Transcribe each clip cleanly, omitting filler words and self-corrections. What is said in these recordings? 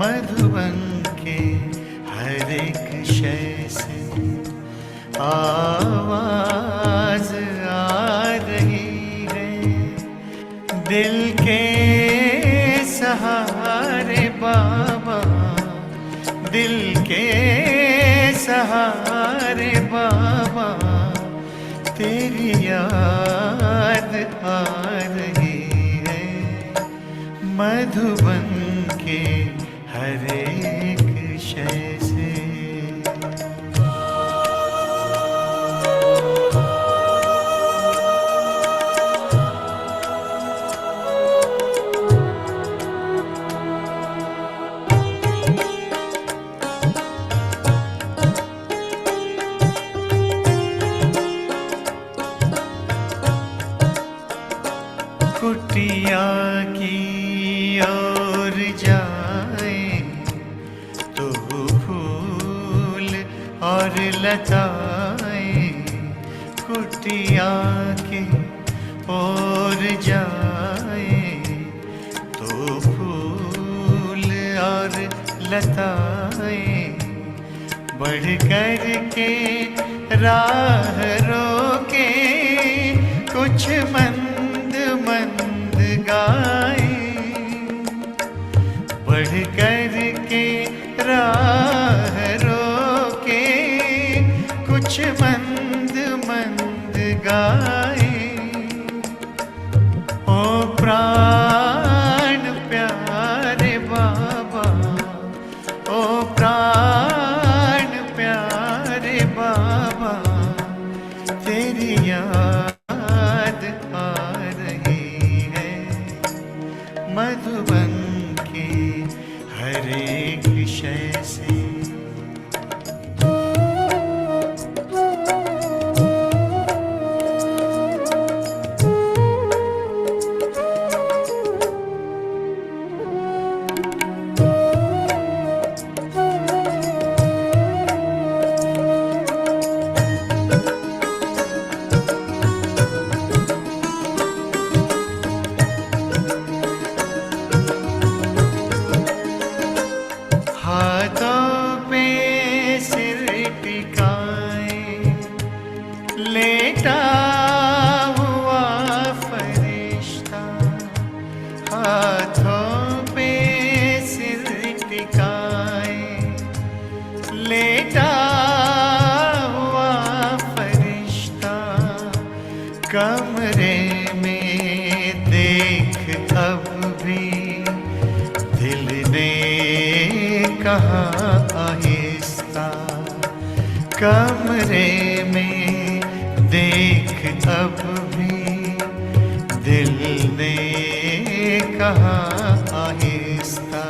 मधुबन के हर एक शय से आवाज आ रही है। दिल के सहारे बाबा, दिल के सहारे बाबा, तेरी याद आ रही है। मधुबन के हर एक शय से। कुटिया की ओर जाए तो फूल और लताएं, कुटिया की ओर जाए तो फूल और लताएं, बढ़ कर के राह रोके कुछ मंद मंद गाए, बढ़ कर के राह रोके कुछ मंद मंद गाए। ओ प्राण प्यारे बाबा, ओ प्राण प्यारे बाबा, तेरी याद आ रही है। मधुबन के हर एक शय से। हाथों पे सिर टिकाए लेटा हुआ फरिश्ता, हाथों पे सिर टिकाए लेटा हुआ फरिश्ता, कमरे में देख अब भी दिल ने कहा आहिस्ता, कमरे में देख अब भी दिल ने कहा आहिस्ता।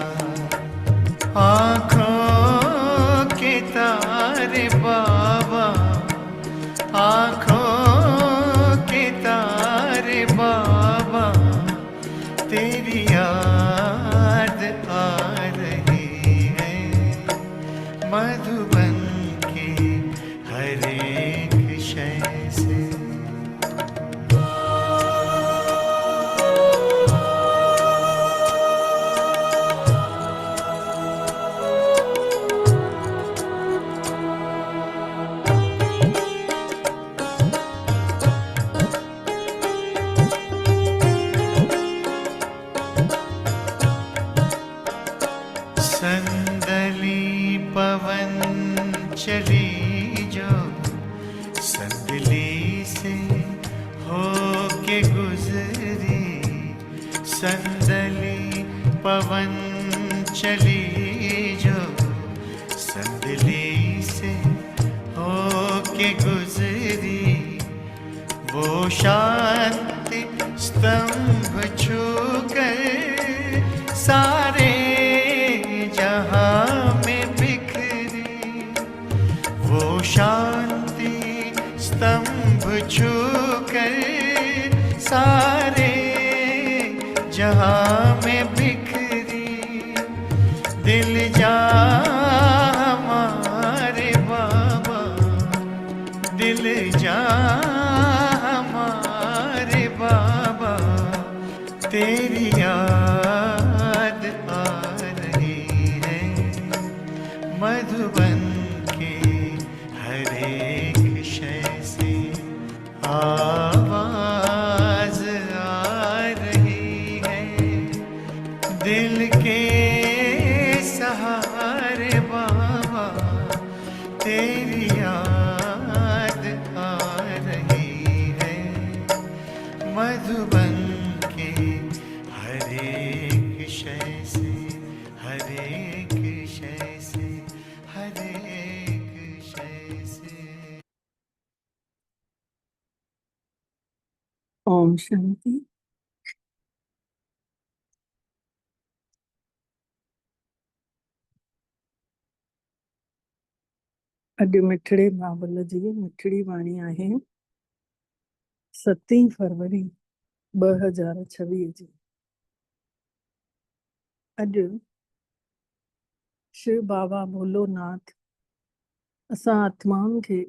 आँखों के तारे बाबा, आँखों के तारे बाबा, तेरी याद आ रही है। मधुबन के हर एक शय से। संदली पवन चली जो संदली से होके गुजरी, संदली पवन चली जो संदली से होके गुजरी, वो शांति स्तंभ छूकर सारे जहां में बिखरी, वो शांति स्तंभ छूकर सारे जहां में बिखरी। दिल जा हमारे बाबा, दिल जा हमारे बाबा, तेरी याद आ रही है। दिल के सहारे बाबा तेरी याद आ रही है। मधुबन के हर एक शय से, हर एक शय से, हर एक शय से। ओम शांति। अॼु मिठड़े बाबल जी मिठड़ी वाणी आहे 7 फरवरी 2026 जी। अॼु शिव बाबा भोलोनाथ असां आत्माउनि खे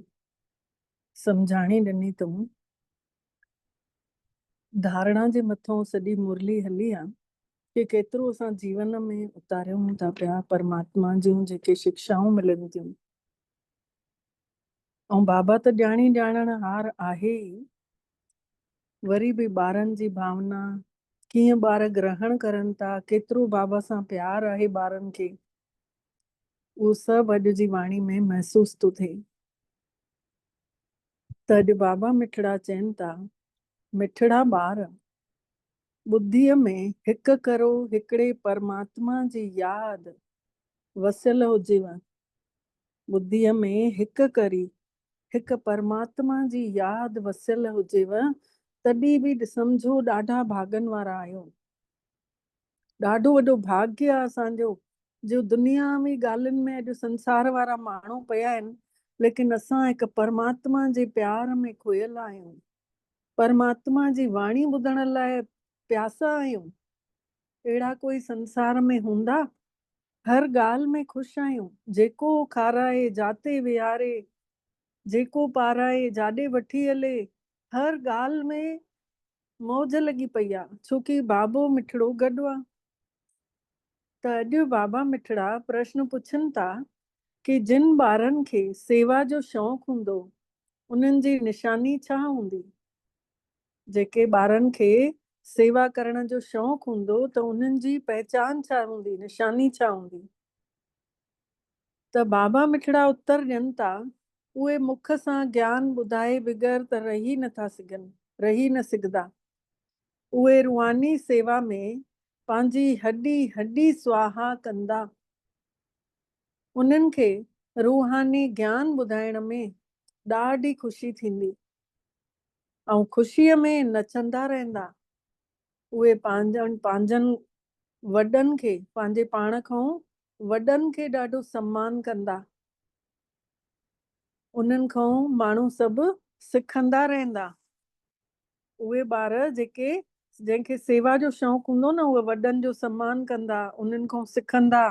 सम्झाणी ॾिनी अथऊं। धारणा जे मथां सॼी मुरली हली आहे कि केतिरो असां जीवन में उतारियूं था पिया परमात्मा जूं जेके शिक्षाऊं मिलनि थियूं। ऐं बाबा त ॼाणी ॼाणण हार आहे ई, वरी बि ॿारनि जी भावना कीअं ॿार ग्रहण करनि था, केतिरो बाबा सां प्यार आहे ॿारनि खे, उहो सभु अॼु जी वाणी में महसूस थो थिए। त अॼु बाबा मिठड़ा चवनि था, मिठड़ा ॿार ॿुद्धीअ में हिकु करो हिकिड़े परमात्मा जी यादि वसियल हुजेव। ॿुद्धीअ में हिकु करी हिकु परमात्मा जी यादि वसियल हुजेव, तॾहिं बि सम्झो ॾाढा भागनि वारा आहियो। ॾाढो वॾो भाग्य आहे असांजो जो दुनियावी ॻाल्हियुनि में अॼु संसार वारा माण्हू पिया आहिनि, लेकिन असां हिकु परमात्मा जे प्यार में खोयल आहियूं, परमात्मा जी वाणी ॿुधण लाइ प्यासा आहियूं। अहिड़ा कोई संसार में हूंदा? हर ॻाल्हि में ख़ुशि आहियूं। जेको खाराए जाते विहारे, जेको पाराए जाॾे वठी हले, हर ॻाल्हि में मौज लॻी पई आहे, छोकी बाबो मिठड़ो गॾु आहे। त अॼु बाबा मिठड़ा प्रश्न पुछनि था कि जिन ॿारनि खे सेवा जो शौक़ु हूंदो उन्हनि जी निशानी छा हूंदी? जेके ॿारनि खे सेवा करण जो शौक़ु हूंदो त उन्हनि जी पहचान छा हूंदी, निशानी छा हूंदी? त बाबा मिठड़ा उत्तर ॾियनि था, उहे मुख सां ज्ञान ॿुधाए बग़ैर त रही नथा सघनि, रही न सघंदा। उहे रूहानी सेवा में पंहिंजी हॾी हॾी स्वाहा कंदा। उन्हनि खे रूहानी ज्ञान ॿुधाइण में ॾाढी ख़ुशी थींदी ऐं ख़ुशीअ में नचंदा रहंदा। उहे पंहिंजनि वॾनि खे, पंहिंजे पाण खां वॾनि खे ॾाढो सम्मान कंदा। उन्हनि खां माण्हू सभु सिखंदा रहंदा। उहे ॿार जंहिंखे सेवा जो शौक़ु हूंदो न, उहे वॾनि जो सम्मान कंदा, उन्हनि खां सिखंदा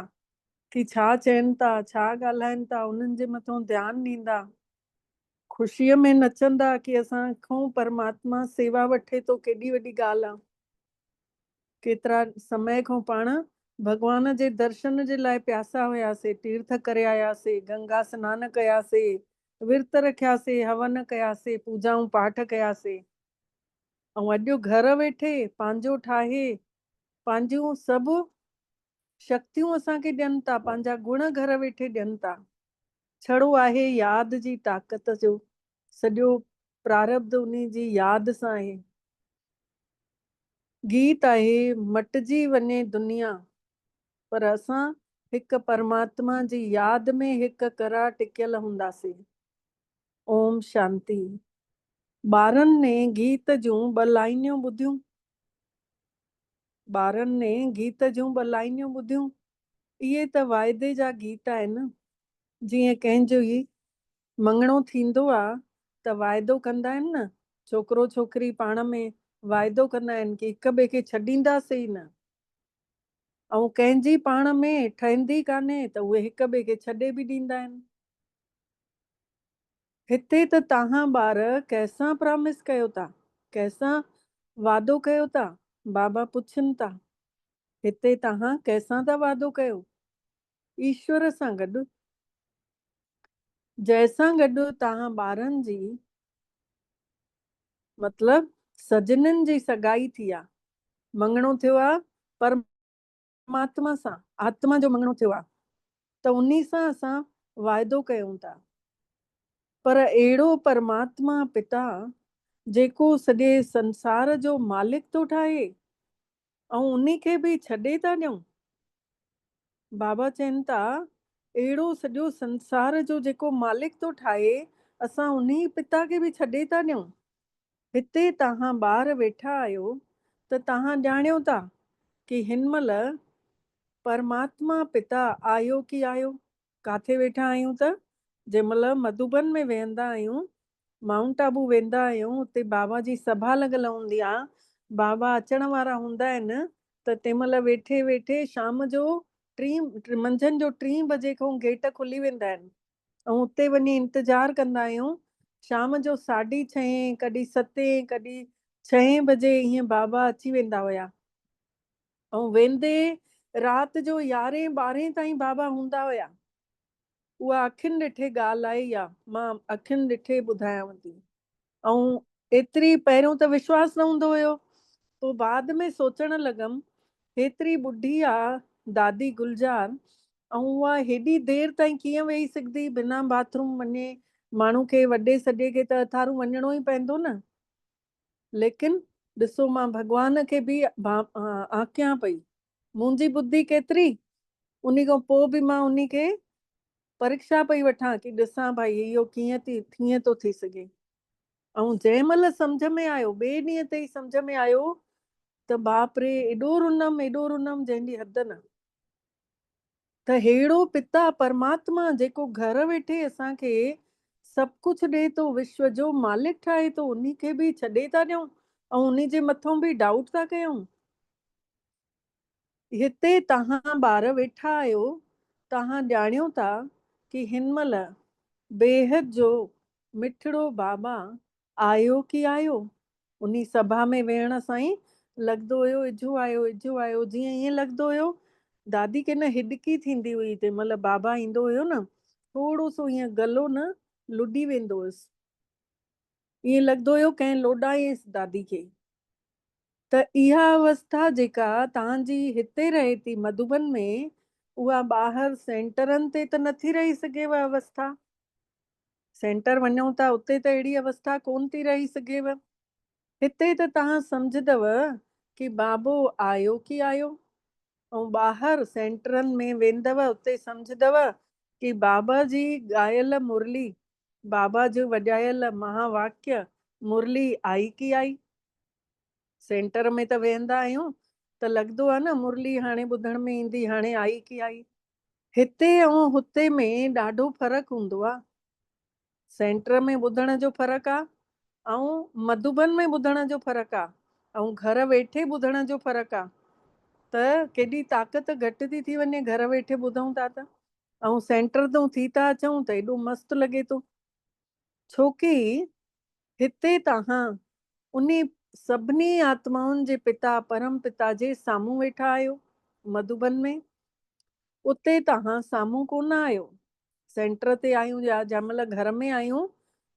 कि छा चवनि था, छा ॻाल्हाइनि था, उन्हनि जे मथां ध्यानु ॾींदा, ख़ुशीअ में नचंदा कि असां खां परमात्मा सेवा वठे थो, केॾी वॾी ॻाल्हि आहे। केतिरा समय खां पाण भॻवान जे दर्शन जे लाइ प्यासा हुयासीं, तीर्थ करे आयासीं, गंगा सनान कयासीं, विर्त रखियासीं, हवन कयासीं, पूजाऊं पाठ कयासीं, ऐं अॼु घर वेठे पंहिंजो ठाहे पंहिंजूं सभु शक्तियूं असांखे ॾियनि था, पंहिंजा गुण घर वेठे ॾियनि था। छड़ो आहे यादि जी ताक़त जो, सॼो प्रारब्ध उन जी यादि सां आहे। गीत आहे मटिजी वञे दुनिया, पर असां हिकु परमात्मा जी यादि में हिकु करा टिकियल हूंदासीं। ओम शांति। ॿारनि ने गीत जूं ॿ लाइनियूं ॿुधियूं। ॿारनि ने गीत जूं ॿ लाइनियूं ॿुधियूं। इहे त वाइदे जा गीत आहिनि। जीअं कंहिंजो ई मङणो थींदो आहे त वाइदो कंदा आहिनि न, छोकिरो छोकिरी पाण में वाइदो कंदा आहिनि कि हिक ॿिए खे छॾींदासीं न, ऐं कंहिंजी पाण में ठहंदी कान्हे त उहे हिक ॿिए खे छॾे बि ॾींदा आहिनि। हिते त तव्हां ॿार कंहिंसां प्रॉमिस कयो था, कंहिंसां वादो कयो था? बाबा पुछनि था, हिते तव्हां कंहिंसां था वादो कयो? ईश्वर सां गॾु। जंहिंसां गॾु तव्हां ॿारनि जी मतलब सजननि जी सगाई थी आहे, मङणो थियो आहे, पर परमात्मा सां आत्मा जो मङणो थियो आहे, त उन्ही सां असां वाइदो कयूं था। पर अहिड़ो परमात्मा पिता जेको सॼे संसार जो मालिक थो ठाहे ऐं उन्ही खे बि छॾे था ॾियूं। बाबा चवनि था अहिड़ो सॼो संसार जो जेको मालिक थो ठाहे, असां उन्ही पिता खे बि छॾे था ॾियूं। हिते तव्हां ॿार वेठा आहियो त तव्हां ॼाणियो था कि हिन महिल परमात्मा पिता आयो कि आयो। काथे वेठा आहियूं त जंहिं महिल मधुबन में वेहंदा आहियूं, माउंट आबू वेंदा आहियूं, उते बाबा जी सभा लॻल हूंदी आहे, बाबा अचण वारा हूंदा आहिनि, त तंहिं महिल वेठे वेठे शाम जो मंझंदि जो 3 बजे खां गेट खुली वेंदा आहिनि ऐं उते वञी इंतज़ारु कंदा आहियूं। शाम जो 6:30 कॾहिं 7 कॾहिं 6 बजे ईअं बाबा अची वेंदा हुया ऐं वेंदे राति जो 11-12 ताईं बाबा हूंदा हुया। उहा अखियुनि ॾिठे ॻाल्हि आई आहे, मां अखियुनि ॾिठे ॿुधायांव थी। ऐं एतिरी पहिरियों त विश्वास न हूंदो हुयो, पोइ बाद में सोचणु लॻमि हेतिरी ॿुढी आहे दादी गुलजार, ऐं उहा हेॾी देरि ताईं कीअं वेही सघंदी बिना बाथरूम वञे। माण्हू खे वॾे सॾे खे त अथारू वञिणो ई पवंदो न। लेकिन ॾिसो मां भॻवान खे बि आकियां पई, मुंहिंजी बुद्धि केतिरी, उन खां पोइ बि मां उन खे परीक्षा पई वठां कि ॾिसां भाई इहो कीअं थो थी सघे। ऐं जंहिं महिल सम्झ में आयो, ॿिए ॾींहं ते ई सम्झ में आयो त बाप रे एॾो रुनम जंहिंजी हद न। त अहिड़ो पिता परमात्मा जेको घर वेठे असांखे सभु कुझु ॾे थो, विश्व जो मालिक ठाहे थो, उन्ही खे बि छॾे था ॾियूं ऐं उन्ही जे मथां बि डाउट था कयूं। हिते तव्हां ॿार वेठा आहियो, तव्हां ॼाणियो था कि हिन महिल बेहद जो मिठड़ो बाबा आयो कि आयो। उन्ही सभा में वेहण सां ई लॻंदो हुयो इझो आयो इझो आयो। जीअं ईअं लॻंदो हुयो दादी खे न हिॾकी थींदी हुई तंहिं महिल बाबा ईंदो हुयो न, थोरो सो ईअं गलो न लुॾी वेंदो हुयुसि, ईअं लॻंदो हुयो कंहिं लोॾायसि दादी खे। त इहा अवस्था जेका तव्हांजी हिते रहे थी मधुबन में, उहा ॿाहिरि सेंटरनि ते त नथी रही सघेव अवस्था। सेंटर वञूं था उते त अहिड़ी अवस्था कोन थी रही सघेव। हिते त तव्हां सम्झंदव कि बाबो आयो कि आयो, ऐं ॿाहिरि सेंटरनि में वेंदव उते सम्झंदव कि बाबा जी ॻायल मुरली, बाबा जो वॼायल महावाक्य मुरली आई कि आई। सेंटर में त वेहंदा आहियूं त लॻंदो आहे न मुरली हाणे ॿुधण में ईंदी, हाणे आई कि आई। हिते ऐं हुते में ॾाढो फ़र्क़ु हूंदो आहे। सेंटर में ॿुधण जो फ़र्क़ु आहे ऐं मधुबन में ॿुधण जो फ़र्क़ु आहे ऐं घर वेठे ॿुधण जो फ़र्क़ु आहे। त केॾी ताक़त घटि थी वञे घर वेठे ॿुधूं था त, ऐं सेंटर तां थी था अचूं त एॾो मस्तु लॻे थो। छोकी हिते तव्हां उन सभिनी आत्माउनि जे पिता परम पिता जे साम्हूं वेठा आहियो मधुबन में। उते तव्हां साम्हूं कोन आहियो, सेंटर ते आहियूं या जंहिं महिल घर में आहियूं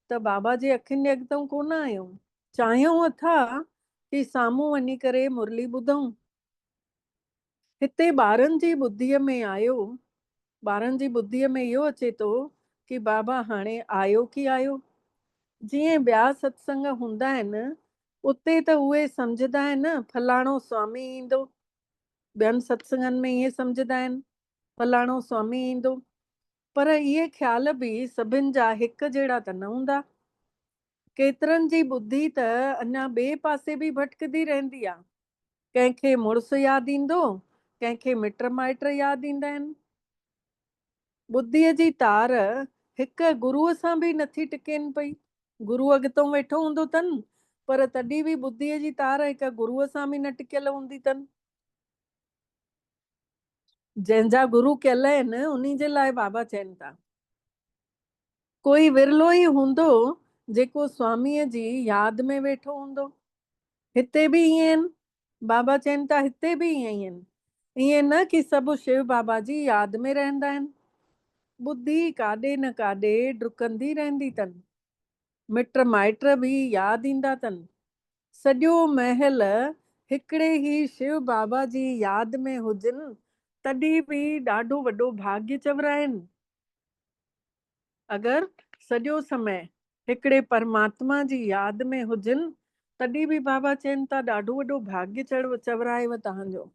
त बाबा जे अखियुनि जे अॻिते कोन आहियूं। चाहियूं अथा कि साम्हूं वञी करे मुरली ॿुधूं। हिते ॿारनि जी ॿुद्धीअ में आयो, ॿारनि जी ॿुद्धीअ में इहो अचे थो कि बाबा हाणे आयो कि आयो। जीअं ॿिया सत्संग हूंदा आहिनि उते त उहे सम्झंदा आहिनि फलाणो स्वामी ईंदो, ॿियनि सत्संगनि में ईअं सम्झंदा आहिनि फलाणो स्वामी ईंदो। पर इहे ख़्याल बि सभिनि जा हिकु जहिड़ा त न हूंदा। केतिरनि जी ॿुधी त अञा ॿिए पासे बि भटकदी रहंदी आहे। कंहिंखे मुड़ुसु यादि ईंदो, कंहिंखे मिट माइट यादि ईंदा आहिनि। ॿुद्धीअ जी तार हिकु गुरूअ सां बि नथी टिकेनि पई। गुरू अॻितो वेठो हूंदो अथनि पर तॾहिं बि ॿुद्धीअ जी तार हिकु गुरूअ सां बि न टिकियल हूंदी अथनि। जंहिंजा गुरू कयल आहिनि उन्ही जे लाइ बाबा चवनि था कोई विरलो ई हूंदो जेको स्वामीअ जी यादि में वेठो हूंदो। हिते बि ईअं आहिनि, बाबा चवनि था हिते बि ईअं ई आहिनि। ईअं न कि सभु शिव बाबा जी यादि में रहंदा आहिनि, ॿुधी काॾे न काॾे डुकंदी रहंदी अथनि। मिट माइट बि यादि ईंदा अथनि। सॼो महल हिकिड़े ई शिव बाबा जी यादि में हुजनि तॾहिं बि ॾाढो वॾो भाग्य चवराइनि। अगरि सॼो समय हिकिड़े परमात्मा जी यादि में हुजनि तॾहिं बि बाबा चवनि था ॾाढो वॾो भाग्य चवरायव तव्हांजो।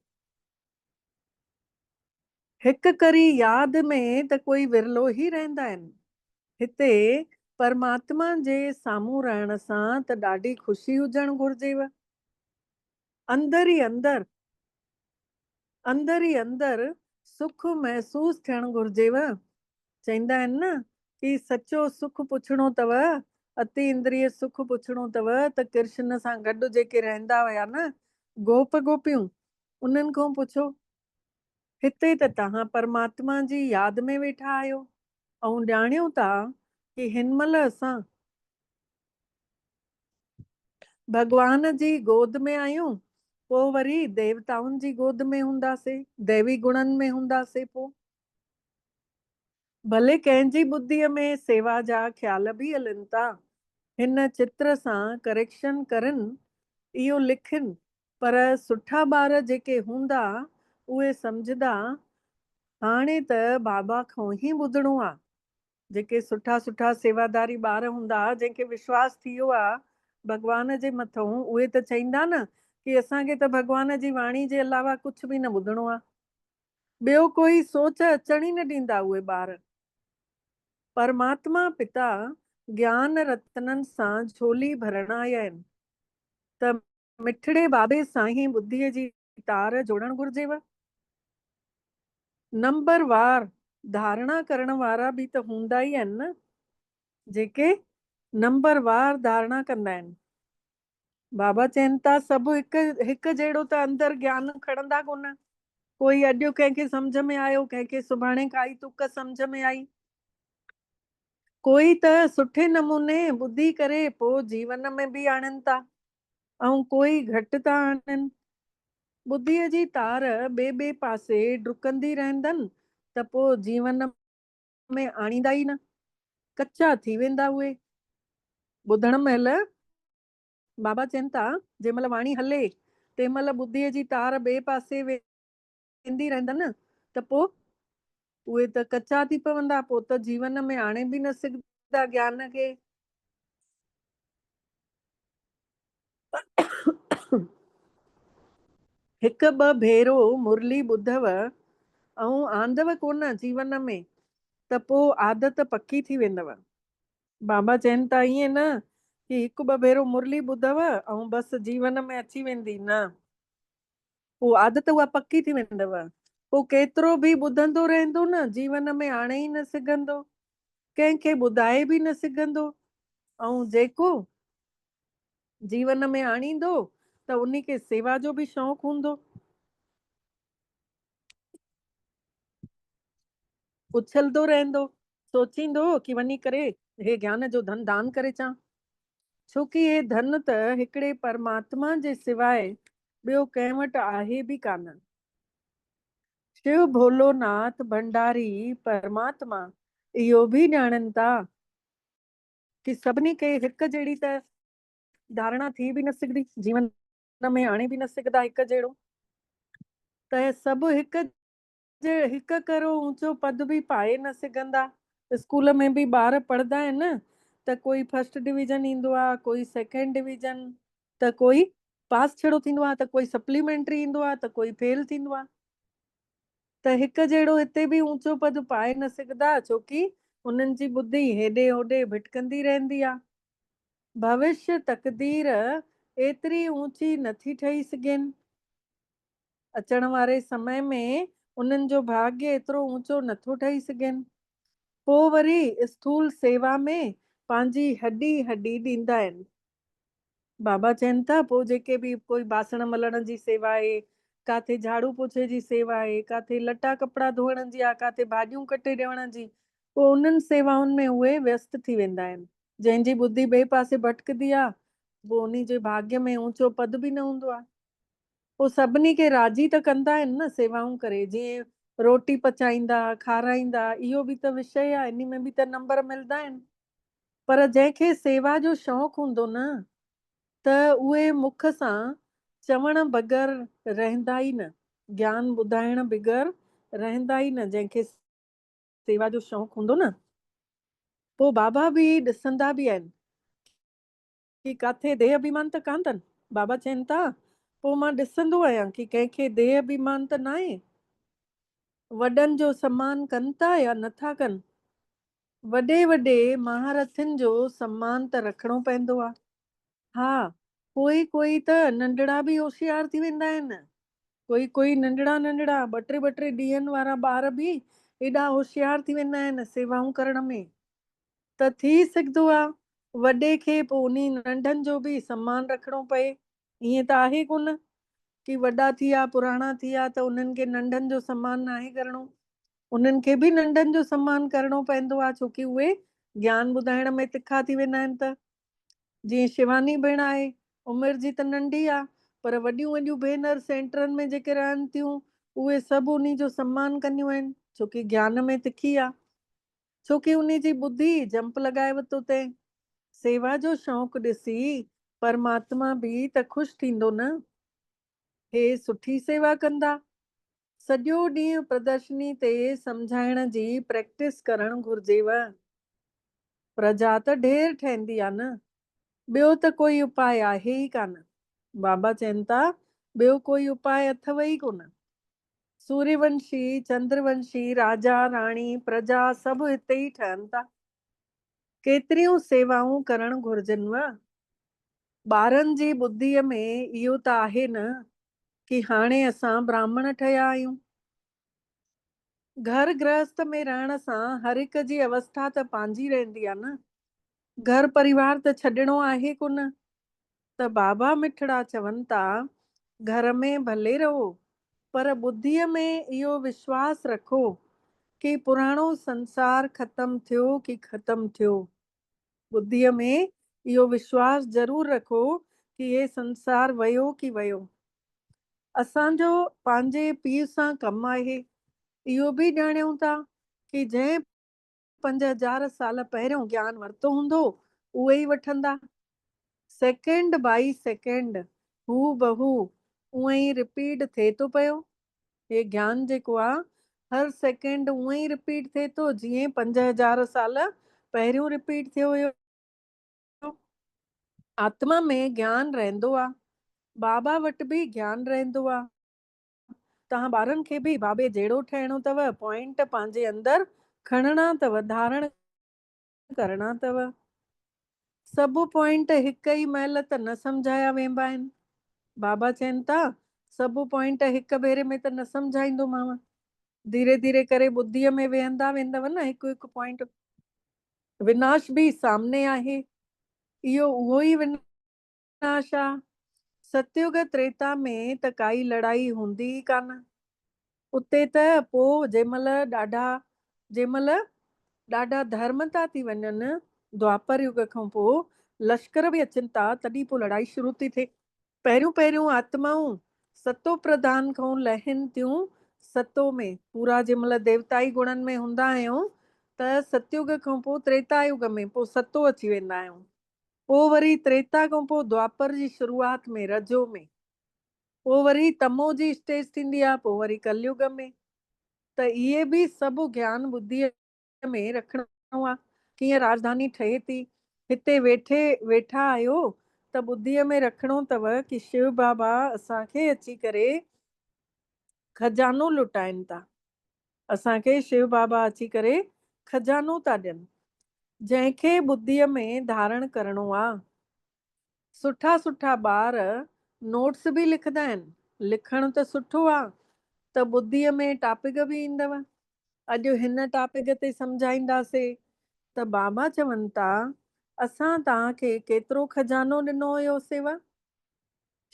हिकु करी यादि में त कोई विरलो ई रहंदा आहिनि। हिते परमात्मा जे साम्हूं रहण सां त ॾाढी ख़ुशी हुजणु घुर्जेव। अंदर ई अंदर सुख महसूस थियणु घुर्जेव। चवंदा आहिनि न कि सचो सुख पुछणो अथव, अति इंद्रिय सुख पुछणो अथव त कृष्ण सां गॾु जेके रहंदा हुया न गोप गोपियूं, उन्हनि खां पुछो। हिते त तव्हां परमात्मा जी यादि में वेठा आहियो ऐं ॼाणियो था कि हिन महिल असां भगवान जी गोद में आहियूं, पोइ वरी देवताउनि जी गोद में हूंदासीं, दैवी गुणनि में हूंदासीं। पोइ भले कंहिंजी ॿुद्धीअ में सेवा जा ख़्याल बि हलनि था, हिन चित्र सां करेक्शन करनि, इहो लिखनि, पर सुठा ॿार जेके हूंदा उहे सम्झंदा हाणे त बाबा खां ई ॿुधणो आहे। जेके सुठा सुठा सेवादारी ॿार हूंदा, जंहिंखे विश्वास थी वियो आहे भगवान जे मथां, उहे त चवंदा न कि असांखे त भगवान जी वाणी जे अलावा कुझु बि न ॿुधणो आहे। ॿियो कोई सोच अचण ई न ॾींदा उहे ॿार। परमात्मा पिता ज्ञान रत्ननि सां झोली भरण आया आहिनि, त मिठड़े बाबे सां ई ॿुद्धीअ जी तार जोड़णु घुर्जेव। नंबरवार धारणा करण वारा बि त हूंदा ई आहिनि न, जेके नंबरवार धारणा कंदा आहिनि। बाबा चवनि था सभु हिकु जहिड़ो त अंदर ज्ञान खणंदा कोन। कोई अॼु कंहिंखे सम्झ में आयो, कंहिंखे सुभाणे काई तुक सम्झ में आई। कोई त सुठे नमूने ॿुधी करे पोइ जीवन में बि आणनि था ऐं कोई घटि था आणनि। ॿुद्धीअ जी तार ॿिए पासे डुकंदी रहंदनि त पोइ जीवन में आणींदा ई न, कचा थी वेंदा उहे। ॿुधण महिल बाबा चवनि था जंहिं महिल वाणी हले तंहिं महिल ॿुद्धीअ जी तार ॿिए पासे वेंदी रहंदनि न, त पोइ उहे त कचा थी पवंदा, पोइ त जीवन में आणे बि न सघंदा ज्ञान खे। हिकु ॿ भेरो मुरली ॿुधव ऐं आंदव कोन जीवन में त पोइ आदत पकी थी वेंदव। बाबा चवनि था ईअं न कि हिकु ॿ भेरो मुरली ॿुधव ऐं बसि जीवन में अची वेंदी, न, पोइ आदत उहा पकी थी वेंदव। पोइ केतिरो बि ॿुधंदो रहंदो न जीवन में आणे ई न सघंदो, कंहिंखे ॿुधाए बि न सघंदो। ऐं जेको जीवन में आणींदो त उन खे सेवा जो बि शौक़ु हूंदो। उछलंदो रहंदो, सोचींदो कि वञी करे हे ज्ञान जो धन दान करे अचां, छोकी हे धन त हिकिड़े परमात्मा जे सिवाय ॿियो कंहिं वटि आहे बि कान। शिव भोलोनाथ भंडारी परमात्मा इहो बि ॼाणनि था कि सभिनी खे हिकु जहिड़ी त धारणा थी बि न सघंदी, जीवन में आणे बि न सघंदा हिकु जहिड़ो। त सभु हिकु करो ऊंचो पद बि पाए न सघंदा। स्कूल में बि ॿार पढ़ंदा आहिनि त कोई फर्स्ट डिवीजन ईंदो आहे, कोई सेकेंड डिवीजन, त कोई पास छड़ो थींदो आहे, त कोई सप्लीमेंट्री ईंदो आहे, त कोई फेल थींदो आहे। त हिकु जहिड़ो हिते बि ऊंचो पद पाए न सघंदा, छोकी उन्हनि जी ॿुधी हेॾे होॾे भिटकंदी रहंदी आहे। भविष्य तकदीर एतिरी ऊंची नथी ठही सघेनि, अचण वारे समय में उन्हनि जो भाग्य एतिरो ऊंचो नथो ठही सघेनि। पोइ वरी स्थूल सेवा में पंहिंजी हॾी ॾींदा आहिनि। बाबा चवनि था पोइ जेके बि कोई बासण मलण जी सेवा आहे, काथे झाड़ू पोछे जी सेवा आहे, काथे लटा कपिड़ा धोइण जी आहे, काथे भाॼियूं कटे ॾियण जी, पोइ उन्हनि सेवाउनि में उहे व्यस्त थी वेंदा आहिनि। जंहिंजी ॿुधी ॿिए पासे भटकंदी आहे, पोइ उन जे भाग्य में ऊंचो पद बि न हूंदो आहे। पोइ सभिनी खे राज़ी त कंदा आहिनि न सेवाऊं करे, जीअं रोटी पचाईंदा, खाराईंदा, इहो बि त विषय आहे, इन में बि त नंबर मिलंदा आहिनि। पर जंहिंखे सेवा जो शौक़ु हूंदो न, त उहे मुख सां चवण बग़ैर रहंदा ई न, ज्ञान ॿुधाइण बग़ैर रहंदा ई न, जंहिंखे सेवा जो शौक़ु हूंदो न, पोइ बाबा बि ॾिसंदा बि आहिनि कि काथे देह अभिमान त कान अथनि। बाबा चवनि था, पोइ मां ॾिसंदो आहियां कि कंहिंखे देह अभिमान त न आहे, वॾनि जो सम्मान कनि था या नथा कनि। वॾे वॾे महारथियुनि जो सम्मान त रखिणो पवंदो आहे। हा, कोई कोई त नंढड़ा बि होशियार थी वेंदा आहिनि। कोई कोई नंढड़ा नंढड़ा 2-2 ॾींहंनि वारा ॿार बि एॾा होशियार थी वेंदा आहिनि सेवाऊं करण में। त थी सघंदो आहे वॾे खे पोइ उन्ही नंढनि जो बि सम्मान रखिणो पए। ईअं त आहे कोन कि वॾा थी विया पुराणा थी विया त उन्हनि खे नंढनि जो सम्मान न आहे करिणो। उन्हनि खे बि नंढनि जो सम्मान करिणो पवंदो आहे, छोकी उहे ज्ञान ॿुधाइण में तिखा थी वेंदा आहिनि। त जीअं शिवानी भेण आहे, उमिरि जी त नंढी आहे, पर वॾियूं वॾियूं भेनर सेंटरनि में जेके रहनि थियूं उहे सभु उन्ही जो सम्मान कंदियूं आहिनि, छोकी ज्ञान में तिखी आहे, छोकी उन्ही जी ॿुधी जंप लॻाए वरितो अथई। सेवा जो शौक़ु ॾिसी परमात्मा बि त ख़ुशि थींदो न। हे सुठी सेवा कंदा। सॼो ॾींहुं प्रदर्शनी ते सम्झाइण जी प्रैक्टिस करणु घुर्जेव। प्रजा त ढेर ठहंदी आहे न, ॿियो त कोई उपाय आहे ई कान। बाबा चवनि था ॿियो कोई उपाय अथव ई कोन। सूर्यवंशी, चंद्रवंशी, राजा राणी प्रजा सभु हिते ई ठहनि था। केतिरियूं सेवाऊं करणु घुर्जनिव। ॿारनि जी ॿुद्धीअ में इहो त आहे न कि हाणे असां ब्राह्मण ठहिया आहियूं। घर गृहस्थ में रहण सां हर हिक जी अवस्था त पंहिंजी रहंदी आहे न। घर परिवार त छॾिणो आहे कोन। त बाबा मिठड़ा चवनि था घर में भले रहो, पर ॿुद्धीअ में इहो विश्वास रखो कि पुराणो संसार ख़तम थियो कि ख़तम थियो। ॿुद्धीअ में इहो विश्वास ज़रूर रखो कि हे संसार वयो कि वयो। असांजो पंहिंजे पीउ सां कमु आहे। इहो बि ॼाणियूं था कि जंहिं 5000 साल पहिरियों ज्ञान वरितो हूंदो उहे ई वठंदा। सेकेंड बाई सेकेंड हू बहू उअं ई रिपीट थिए थो पियो। हे ज्ञान जेको आहे हर सेकेंड उअं ई रिपीट थिए थो जीअं 5000 साल पहिरियों रिपीट थियो हुयो। आत्मा में ज्ञान रहंदो आहे, बाबा वटि बि ज्ञान रहंदो आहे। तव्हां ॿारनि खे बि बाबे जहिड़ो ठहिणो अथव, पॉइंट पंहिंजे अंदरि खणणा अथव, धारण करणा अथव। सभु पॉइंट हिक ई महिल त न सम्झाया वेंदा आहिनि। बाबा चवनि था सभु पॉइंट हिक भेरे में त न सम्झाईंदोमांव, धीरे धीरे करे ॿुद्धीअ में वेहंदा वेंदव न हिकु हिकु पॉइंट। विनाश बि सामने आहे, इहो उहो ई विनाश आहे। सतयुग त्रेता में त काई लड़ाई हूंदी ई कान। उते त पोइ जंहिंमहिल ॾाढा धर्म था थी वञनि, द्वापर युग खां पोइ लश्कर बि अचनि था, तॾहिं पोइ लड़ाई शुरू थी थिए। पहिरियों पहिरियों आत्माऊं सतो प्रधान खां लहनि थियूं सतो में। पूरा जंहिंमहिल देवताई गुणनि में हूंदा आहियूं त सतयुग खां पोइ त्रेता युग में पोइ सतो अची वेंदा आहियूं। पोइ वरी त्रेता खां पोइ द्वापर जी शुरूआत में रजो में, पोइ वरी तमो जी स्टेज थींदी आहे, पोइ वरी कलयुग में। त इहे बि सभु ज्ञान ॿुद्धीअ में रखिणो आहे। कीअं राजधानी ठहे थी, हिते वेठा आहियो त ॿुद्धीअ में रखिणो अथव कि शिव बाबा असांखे अची करे खजानो लुटाइनि था। असांखे शिव बाबा अची करे खजानो था ॾियनि, जंहिंखे ॿुद्धीअ में धारण करिणो आहे। सुठा सुठा ॿार नोट्स बि लिखंदा आहिनि, लिखणु त सुठो आहे, त ॿुद्धीअ में टॉपिक बि ईंदव। अॼु हिन टॉपिक ते सम्झाईंदासीं। त बाबा चवनि था असां तव्हांखे केतिरो खजानो ॾिनो हुयोसेव।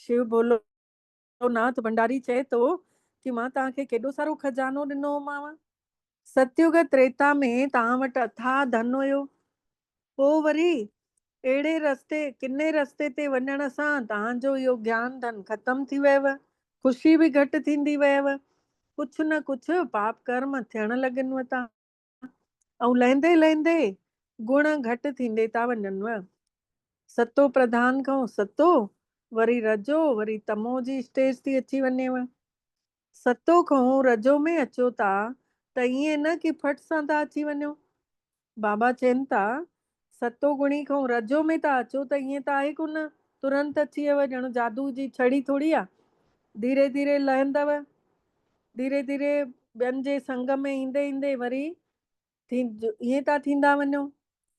शिव भोलोनाथ भंडारी चए थो कि मां तव्हांखे केॾो सारो खजानो ॾिनोमांव। सतयुग त्रेता में तव्हां वटि अथाह धन हुयो, पोइ वरी अहिड़े किने रस्ते ते वञण सां तव्हांजो इहो ज्ञान धन ख़तम थी वियव, ख़ुशी बि घटि थींदी वियव, कुझु न कुझु पाप कर्म थियण लॻनव था, ऐं लहंदे लहंदे गुण घटि थींदे था वञनव। सतो प्रधान खां सतो, वरी रजो, वरी तमो जी स्टेज थी अची वञेव। सतो खां रजो में अचो था त ईअं न की फट सां था अची वञो। बाबा चवनि था सतो गुणी खां रजो में था अचो त ईअं त आहे कोन तुरंत अची वियव, ॼण जादू जी छड़ी थोड़ी आहे। धीरे धीरे लहंदव, धीरे धीरे ॿियनि जे संग में ईंदे ईंदे वरी ईअं था थींदा वञो,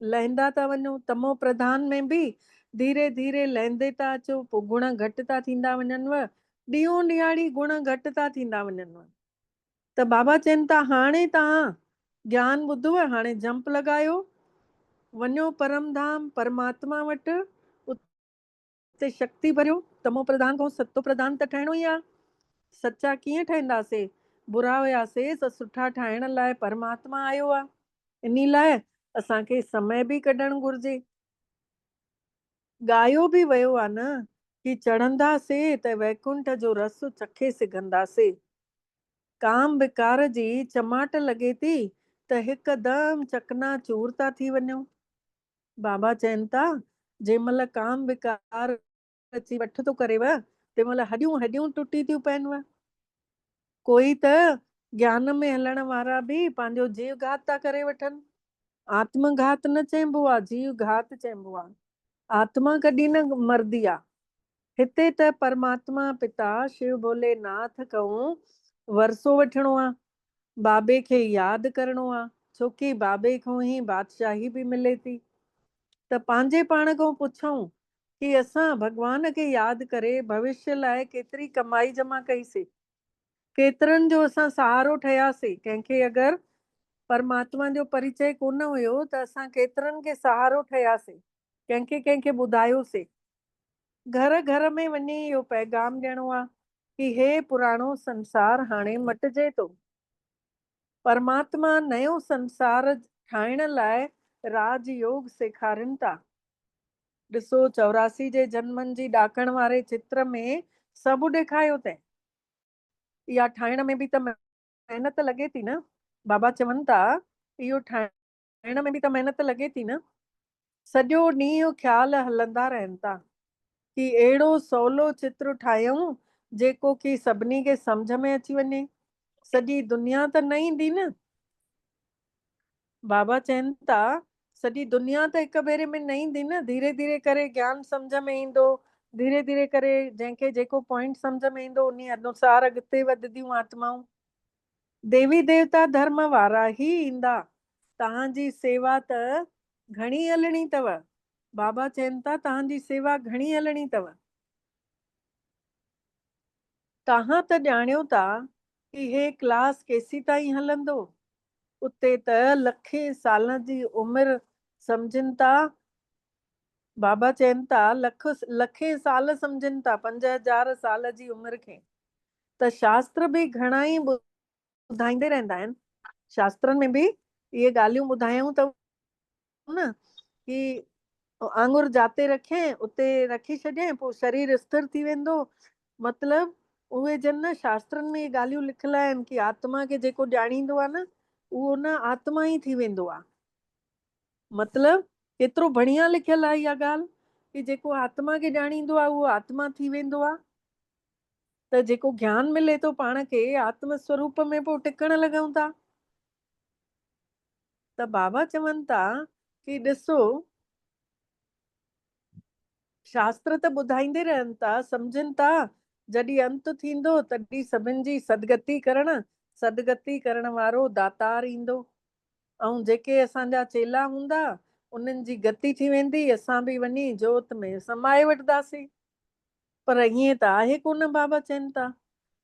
लहंदा था वञो। तमो प्रधान में बि धीरे धीरे लहंदे था अचो, पोइ गुण घटि था थींदा वञनव, ॾींहों ॾियारी गुण घटि था थींदा वञनव। त बाबा चवनि था हाणे तव्हां ज्ञान ॿुधव, हाणे जंप लॻायो, वञो परम धाम परमात्मा वटि, उते शक्ति भरियो। तमो प्रधान खां सतो प्रधान त ठहिणो ई आहे। सचा कीअं ठहींदासीं? बुरा हुयासीं त सुठा ठाहिण लाइ परमात्मा आयो आहे। इन लाइ असांखे समय बि कढणु घुर्जे। ॻायो बि वियो आहे न कि चढ़ंदासीं त वैकुंठ जो रस चखे सघंदासीं। काम विकार जी चमाट लॻे थी त हिकदमि चकनाचूर था थी वञो। बाबा चवनि था जंहिं महिल काम विकार अची वठ थो करेव तंहिं महिल हॾियूं हॾियूं टुटी थियूं पवनव। कोई त ज्ञान में हलण वारा बि पंहिंजो जीव घात था करे वठनि। आत्मघात न चइबो आहे, जीव घात चइबो आहे। आत्मा कॾहिं न मरदी आहे। हिते त परमात्मा पिता शिव भोलेनाथ कहूं वरसो वठिणो आहे, बाबे खे यादि करिणो आहे, छोकी बाबे खां ई बादशाही बि मिले थी। त पंहिंजे पाण खां पुछूं कि असां भॻवान खे यादि करे भविष्य लाइ केतिरी कमाई जमा कईसीं, केतिरनि जो असां सहारो ठहियासीं। कंहिंखे अगरि परमात्मा जो परिचय कोन हुयो त असां केतिरनि खे सहारो ठहियासीं, कंहिंखे कंहिंखे ॿुधायोसीं। घर घर में वञी इहो पैगाम ॾियणो आहे कि हे पुराणो संसार हाणे मटिजे थो। परमात्मा नयो संसार ठाहिण लाइ राजयोग सेखारनि था। ॾिसो 84 जे जन्मनि जी ॾाकण वारे चित्र में सभु ॾेखारियो अथई। इहा ठाहिण में बि त महिनत लॻे थी न। बाबा चवनि था इहो ठाहिण में बि त महिनत लॻे थी न। सॼो ॾींहुं इहो ख़्याल हलंदा रहनि था कि अहिड़ो सवलो चित्र ठाहियूं जेको कि सभिनी खे सम्झ में अची वञे। सॼी दुनिया त न ईंदी न। बाबा चवनि था सॼी दुनिया त हिक भेरे में न ईंदी न। धीरे धीरे करे ज्ञान सम्झ में ईंदो, धीरे धीरे करे जंहिंखे जेको पॉइंट सम्झ में ईंदो उन अनुसार अॻिते वधंदियूं आत्माऊं। देवी देवता धर्म वारा ई ईंदा। तव्हांजी सेवा त घणी हलणी अथव। बाबा चवनि था तव्हांजी सेवा घणी हलणी अथव। तव्हां त ॼाणियो था कि हे क्लास केसी ताईं हलंदो। उते त लखे साल जी उमिरि सम्झनि था। बाबा चवनि था लखे साल सम्झनि था, 5000 साल जी उमिरि खे। त शास्त्र बि घणा ई ॿुधाईंदे रहंदा आहिनि। शास्त्रनि में बि इहे ॻाल्हियूं ॿुधायूं अथऊं न कि आंगुर जाते रखे उते रखी छॾियईं, पोइ शरीर स्थिर थी वेंदो। मतिलबु उहे जन न शास्त्रनि में ॻाल्हियूं लिखियल आहिनि कि आत्मा खे जेको ॼाणींदो आहे न उहो न आत्मा ई थी वेंदो आहे। मतिलबु केतिरो बढ़िया लिखियल आहे इहा ॻाल्हि कि जेको आत्मा खे ॼाणींदो आहे उहो आत्मा थी वेंदो आहे। त जेको ज्ञान मिले थो पाण खे आत्म स्वरूप में पोइ टिकण लॻूं था। त बाबा चवनि था कि ॾिसो शास्त्र त ॿुधाईंदे रहनि था, सम्झनि था। जॾहिं अंत थींदो तॾहिं सभिनि जी सदगति करण वारो दातार ईंदो। ऐं जेके असांजा चेला हूंदा उन्हनि जी गति थी वेंदी, असां बि वञी जोत में समाए वठंदासीं। पर ईअं त आहे कोन। बाबा चवनि था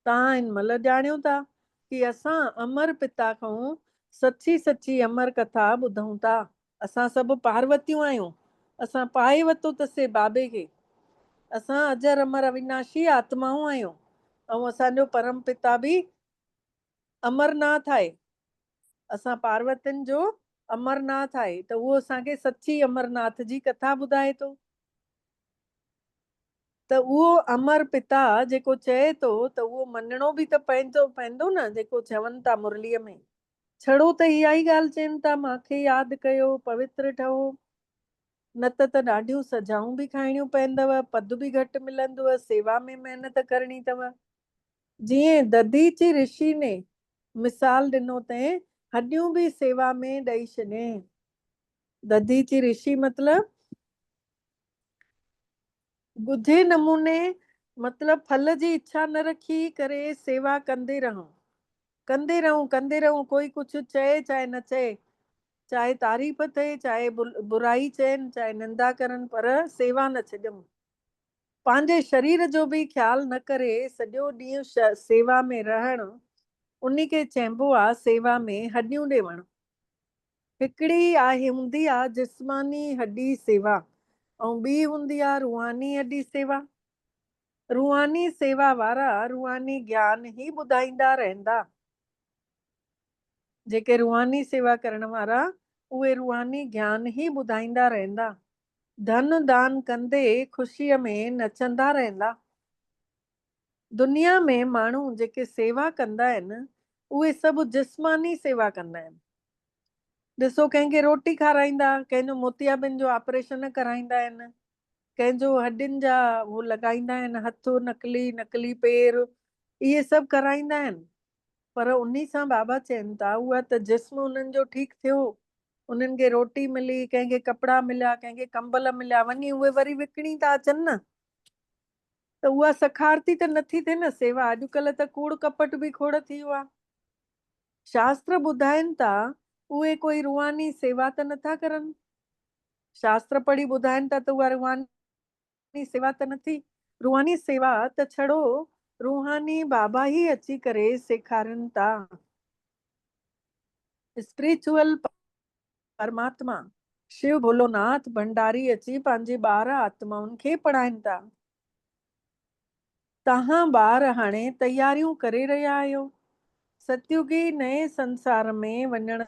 तव्हां हिन महिल ॼाणियो था कि असां अमर पिता खां सची सची अमर कथा ॿुधूं था। असां सभु पार्वतियूं आहियूं। असां पाए वरितो अथसीं बाबे खे। असां अजर अमर अविनाशी आत्माऊं आहियूं। ऐं असांजो परम पिता बि अमरनाथ आहे। असां पार्वतियुनि जो अमरनाथ आहे। त उहो असांखे सची अमरनाथ जी कथा ॿुधाए थो। त उहो अमर पिता जेको चए थो त उहो मञिणो बि त पवंदो न, जेको चवनि था मुरलीअ में। छड़ो त इहा ई ॻाल्हि चवनि था मूंखे यादि कयो, पवित्र ठहो, न त ॾाढियूं सजाऊं बि खाइणियूं पवंदव, पद बि घटि मिलंदव, सेवा में महिनत करणी अथव। जीअं दधीची ऋषि ने मिसाल ॾिनो तंहिं हॾियूं बि सेवा में ॾेई छॾियईं। दधीची ऋषि मतलब ॻुझे नमूने मतलब फल जी इच्छा न रखी करे सेवा कंदे रहूं कोई कुछ चए चाहे न चए, चाहे तारीफ़ थिए चाहे बुराई चयनि चाहे निंदा करनि, पर सेवा न छॾियऊं। पंहिंजे शरीर जो बि ख्याल न करे सॼो ॾींहुं सेवा में रहण, उन्ही खे चइबो आहे सेवा में हॾियूं ॾेवण। हिकिड़ी आहे हूंदी आहे जिस्मानी हॾी सेवा, ऐं ॿी हूंदी आहे रूहानी हॾी सेवा। रूहानी सेवा वारा रूहानी ज्ञान ही ॿुधाईंदा रहंदा। जेके रूहानी सेवा करण वारा उहे रूहानी ज्ञान ही ॿुधाईंदा रहंदा। धन दान कंदे ख़ुशीअ में नचंदा रहंदा। दुनिया में माण्हू जेके सेवा कंदा आहिनि उहे सभु जिस्मानी सेवा कंदा आहिनि। ॾिसो कंहिंखे रोटी खाराईंदा, कंहिंजो मोतियाबिंद जो ऑपरेशन कराईंदा आहिनि, कंहिंजो हॾियुनि जा उहो लॻाईंदा आहिनि, हथ नकली पेर, इहे सभु कराईंदा आहिनि। पर उन्ही सां बाबा चवनि था उहा त जिस्म उन्हनि जो ठीकु थियो, उन्हनि खे रोटी मिली, कंहिंखे कपिड़ा मिलिया, कंहिंखे कंबल मिलिया, वञी उहे वरी विकिणी था अचनि न, त उहा सखारती त नथी थिए न सेवा। अॼुकल्ह त कूड़ कपट बि खोड़ थी वियो आहे। शास्त्र ॿुधाइनि था उहे कोई रूहानी सेवा त नथा करनि। शास्त्र पढ़ी ॿुधाइनि था त उहा रूहानी सेवा त नथी। रूहानी सेवा त छड़ो रूहानी बाबा ही अची करे सेखारनि था। स्पिरिचुअल परमात्मा शिव भोलोनाथ भंडारी अची पंहिंजे ॿार आत्माउनि खे पढ़ाइनि था। तव्हां ॿार हाणे तयारियूं करे रहिया आहियो सतयुगी नए संसार में वञण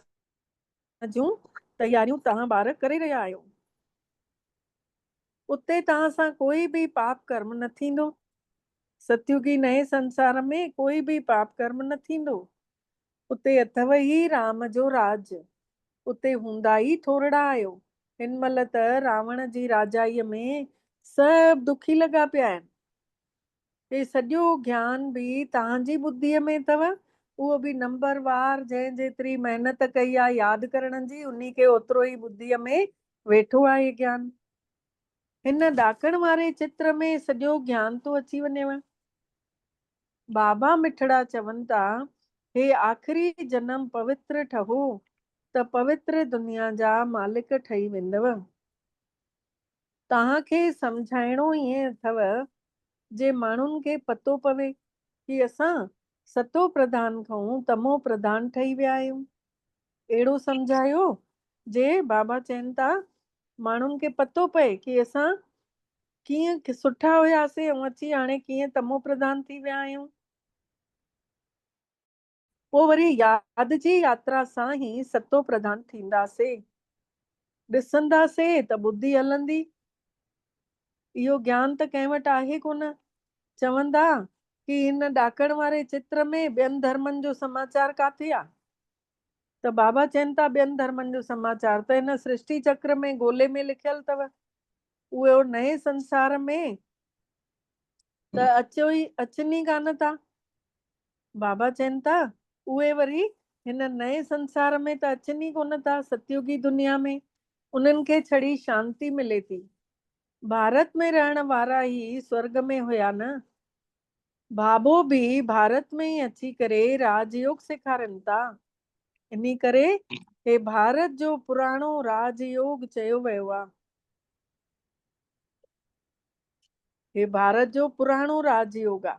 जूं तयारियूं तव्हां ॿार करे रहिया आहियो। उते तव्हां सां कोई बि पाप कर्म न थींदो। सतयुगी नए संसार में कोई बि पाप कर्म न थींदो। उते अथव ही राम जो राज। उते हूंदा ई थोरड़ा आहियो। हिन महिल त रावण जी राजाईअ में सभु दुखी लॻा पिया आहिनि। हे सॼो ज्ञान बि तव्हांजी ॿुद्धीअ में अथव, उहो बि नंबरवार जंहिं जेतिरी महिनत कई आहे यादि करण जी, उन्ही खे ओतिरो ई ॿुद्धीअ में वेठो आहे ज्ञान। हिन ॾाकण वारे चित्र में सॼो ज्ञान थो अची वञेव। बाबा मिठड़ा चवनि था, हे आख़िरी जन्म पवित्र ठहो त पवित्र दुनिया जा मालिक ठही वेंदव। तव्हांखे सम्झाइणो ईअं अथव जे माण्हुनि खे पतो पवे कि असां सतो प्रधान खां तमो प्रधान ठही विया आहियूं। अहिड़ो सम्झायो जे बाबा चवनि था माण्हुनि खे पतो पए कि असां कीअं सुठा हुयासीं ऐं अची हाणे कीअं तमो प्रधान थी विया आहियूं। पोइ वरी यादि जी यात्रा सां ई सतो प्रधान थींदासीं। ॾिसंदासीं त ॿुधी हलंदी। इहो ज्ञान त कंहिं वटि आहे कोन। चवंदा कि हिन ॾाकण वारे चित्र में ॿियनि धर्मनि जो समाचार काथे आहे? त बाबा चवनि था ॿियनि धर्मनि जो समाचार त हिन सृष्टि चक्र में गोले में लिखियल अथव। उहे नए संसार में त अचनि कान था। बाबा चवनि था उहे वरी हिन नए संसार में त अचनि ई कोन था। सतयुगी दुनिया में उन्हनि खे छड़ी शांती मिले थी। भारत में रहण वारा ई स्वर्ग में हुया न। बाबो बि भारत में ई अची करे राजयोग सेखारनि था। इन करे हे भारत जो पुराणो राजयोग चयो वियो आहे। हे भारत जो पुराणो राजयोग आहे।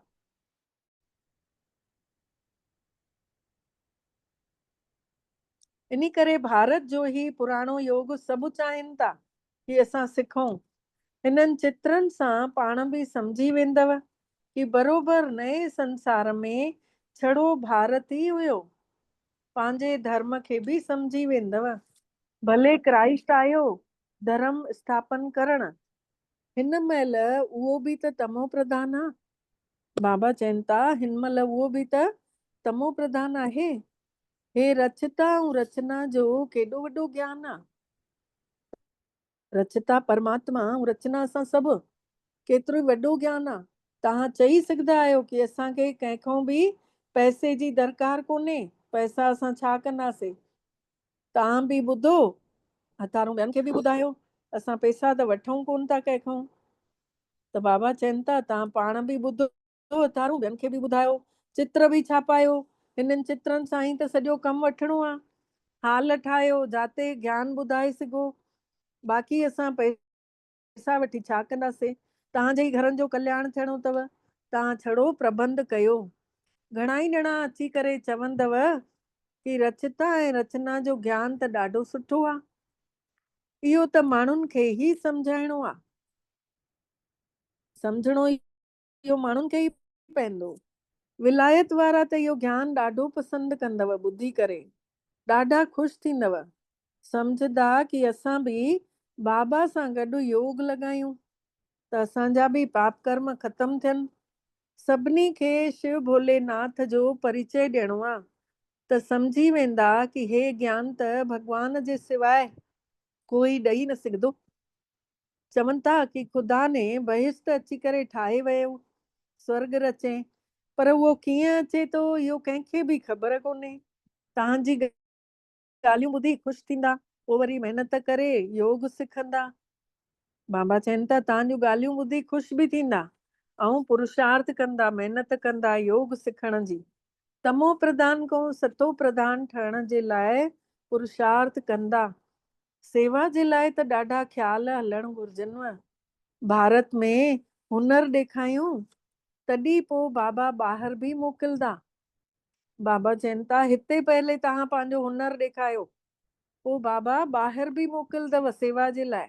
इन करे भारत जो ही पुराणो योग सभु चाहिनि था कि असां सिखूं। हिननि चित्रनि सां पाण बि सम्झी वेंदव कि बरोबर नए संसार में छड़ो भारत ई हुयो। पंहिंजे धर्म खे बि सम्झी वेंदव। भले क्राइस्ट आयो धर्म स्थापन करण, हिन महिल उहो बि त तमो प्रधान आहे। बाबा चवनि था हिन महिल उहो बि त तमो प्रधान आहे। हे रचता ऐं रचना जो केॾो वॾो ज्ञान आहे। रचता परमात्मा ऐं रचना सां सभु केतिरो वॾो ज्ञान आहे। तव्हां चई सघंदा आहियो की असांखे कंहिंखां बि पैसे जी दरकार कोन्हे, पैसा असां छा कंदासीं। तव्हां बि ॿुधो, हथारूं ॿियनि खे बि ॿुधायो, असां पैसा त वठूं कोन था कंहिंखां। त बाबा चवनि था तव्हां पाण बि ॿुधो, हथारूं ॿियनि खे बि ॿुधायो, चित्र बि छापायो, हिननि चित्रनि सां ई त सॼो कमु वठिणो आहे। हाल ठाहियो जाते ज्ञान ॿुधाए सघो, बाक़ी असां पैसा वठी छा कंदासीं। तव्हांजे ई घरनि जो कल्याण थियणो अथव, तव्हां छड़ो प्रबंध कयो। घणा ई ॼणा अची करे चवंदव कि रचिता ऐं रचना जो ज्ञान त ॾाढो सुठो आहे। इहो त माण्हुनि खे ई सम्झाइणो आहे, सम्झणो इहो माण्हुनि खे ई पवंदो। विलायत वारा त इहो ज्ञान ॾाढो पसंदि कंदव, ॿुधी करे ॾाढा ख़ुशि थींदव, सम्झंदा कि असां बि बाबा सां गॾु योग लॻायूं त असांजा बि पाप कर्म ख़तम थियनि। सभिनी खे शिव भोलेनाथ जो परिचय ॾियणो आहे त सम्झी वेंदा कि हे ज्ञान त भॻवान जे सवाइ कोई ॾेई न सघंदो। चवनि था कि ख़ुदा ने बहिश्त अची करे ठाहे वियो, स्वर्ग रचे, पर उहो कीअं अचे थो इहो कंहिंखे बि ख़बर कोन्हे। तव्हांजी ॻाल्हियूं ॿुधी ख़ुशि थींदा, पोइ वरी महिनत करे योग सिखंदा। बाबा चवनि था तव्हांजूं ॻाल्हियूं ॿुधी ख़ुशि बि थींदा ऐं पुरुषार्थ कंदा, महिनत कंदा योग सिखण जी। तमो प्रधान खां सतो प्रधान ठहण जे लाइ पुरुषार्थ कंदा। सेवा जे लाइ त ॾाढा ख़्याल हलण घुर्जनि। भारत में हुनर ॾेखारियूं तॾहिं पोइ बाबा ॿाहिरि बि मोकिलंदा। बाबा चवनि था हिते पहले तव्हां पंहिंजो हुनर ॾेखारियो, पोइ बाबा ॿाहिरि बि मोकिलंदव सेवा जे लाइ।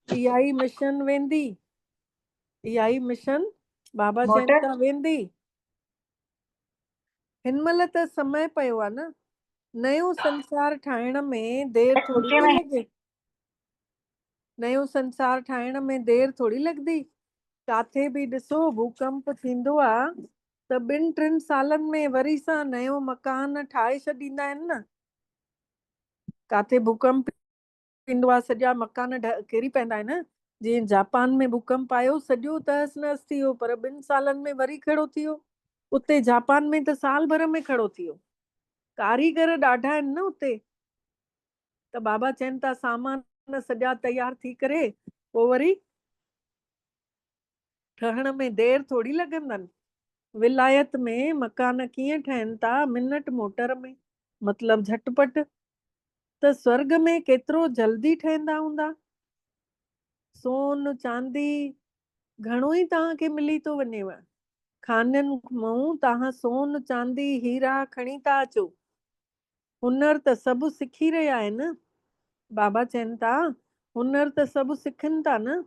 इहा ई मिशन वेंदी, इहा ई मिशन बाबा चवनि था वेंदी। हिन महिल त समय पियो आहे न, नयो संसार ठाहिण में देरि थोरी थी लॻे। नयो संसार ठाहिण में देरि थोरी लॻंदी। काथे बि ॾिसो भूकंप थींदो आहे त 2-3 सालनि में वरी सां नयो मकान ठाहे छॾींदा आहिनि न। काथे भूकंप थींदो आहे सॼा मकान किरी पवंदा आहिनि। जीअं जापान में भूकंप आयो, सॼो तहस नहस थी वियो, पर 2 सालनि में वरी खड़ो थी वियो। उते जापान में त साल भर में खड़ो थी वियो। कारीगर ॾाढा आहिनि न उते। त बाबा चवनि था सामान सॼा तयार थी करे पोइ वरी ठहण में देरि थोरी लॻंदनि। विलायत में मकान कीअं ठहनि था, मिनट मोटर में, मतिलबु झटपट। त स्वर्ग में केतिरो जल्दी ठहंदा हूंदा। सोन चांदी घणो ई तव्हांखे मिली थो वञेव। खाननि मां तव्हां सोन चांदी हीरा खणी था अचो। हुनर त सभु सिखी रहिया आहिनि। बाबा चवनि था हुनर त सभु सिखनि था न।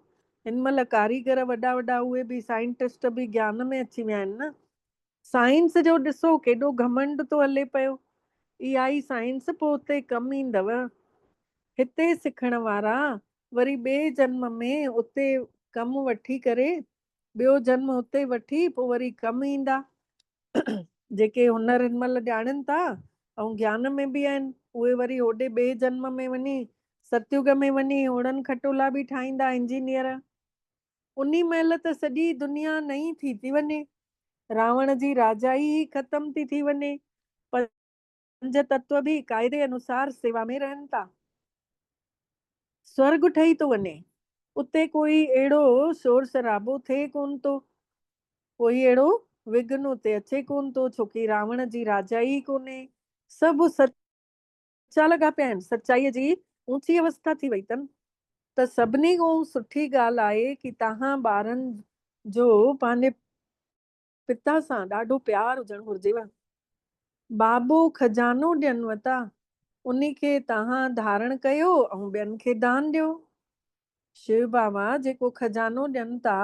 हिन महिल कारीगर वॾा वॾा उहे बि साइंटिस्ट बि ज्ञान में अची विया आहिनि न। साइंस जो ॾिसो केॾो घमंड थो हले पियो। इहा ई साइंस पोइ उते कमु ईंदव। हिते सिखण वारा वरी ॿिए जन्म में उते कमु वठी करे, ॿियो जन्म उते वठी पोइ वरी कमु ईंदा। जेके हुनर हिन महिल ॼाणनि था ऐं ज्ञान में बि आहिनि, उहे वरी होॾे ॿिए जन्म में वञी सतयुग में वञी उड़न खटोला बि ठाहींदा इंजीनियर। उन्ही महिल त सॼी दुनिया नई थी वञे। रावण जी राजाई ही ख़तम थी वञे। 5 तत्व बि क़ाइदे अनुसार सेवा में रहनि था। स्वर्ग ठही थो वञे। उते कोई अहिड़ो शोर शराबो थिए कोन थो, कोई अहिड़ो विघ्न उते अचे कोन थो, छोकी रावण जी राजाई कोन्हे। सभु सच्चा लॻा पिया आहिनि, सचाईअ जी ऊची अवस्था थी वई अथनि। त सभिनी खां सुठी ॻाल्हि आहे कि तव्हां ॿारनि जो पंहिंजे पिता सां ॾाढो प्यार हुजणु घुर्जेव। बाबो खजानो ॾियनिव था, उन खे तव्हां धारण कयो ऐं ॿियनि खे दान ॾियो। शिव बाबा जेको खजानो ॾियनि था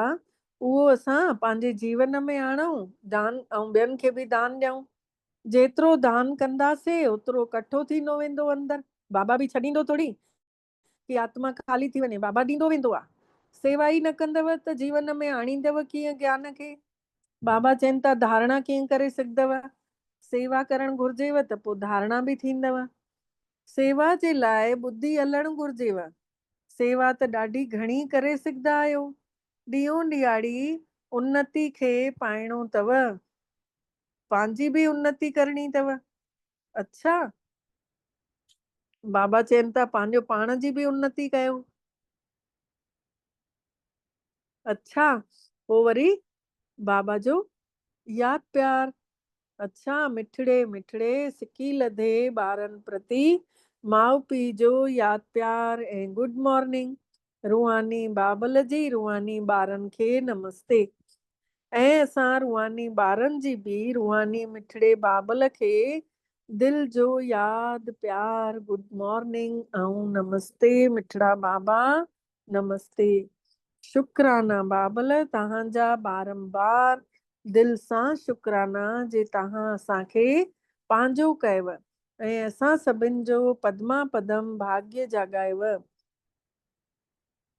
उहो असां पंहिंजे जीवन में आणूं, दान ऐं ॿियनि खे बि दान ॾियूं। जेतिरो दान कंदासीं ओतिरो कठो थींदो वेंदो अंदरि। बाबा बि छॾींदो थोरी कि आत्मा ख़ाली थी वञे, बाबा ॾींदो वेंदो आहे। सेवा ई न कंदव त जीवन में आणींदव कीअं ज्ञान खे। बाबा चवनि था धारणा कीअं करे सघंदव। सेवा करणु घुर्जेव त पोइ धारणा बि थींदव। सेवा जे लाइ बुद्धि हलणु घुर्जेव। सेवा त ॾाढी घणी करे सघंदा आहियो। ॾींहों ॾियारी उन्नति खे पाइणो अथव, पंहिंजी बि उन्नति करणी अथव। अच्छा, बाबा चवनि था पंहिंजो पाण जी बि उन्नति कयो। अच्छा, पोइ वरी बाबा जो यादि प्यार। अच्छा, मिठड़े मिठड़े सिकी लधे ॿारनि प्रति माउ पीउ जो यादि प्यार ऐं गुड मॉर्निंग। रूहानी बाबल जी रूहानी ॿारनि खे नमस्ते। ऐं असां रूहानी ॿारनि जी बि रूहानी मिठड़े बाबल खे दिल जो यादि प्यार गुड मॉर्निंग ऐं नमस्ते मिठड़ा बाबा नमस्ते। शुक्राना बाबल तव्हांजा बारंबार दिल सां शुक्राना जे तव्हां असांखे पंहिंजो कयव ऐं असां सभिनि जो पदमा पदम भाग्य जाॻायव।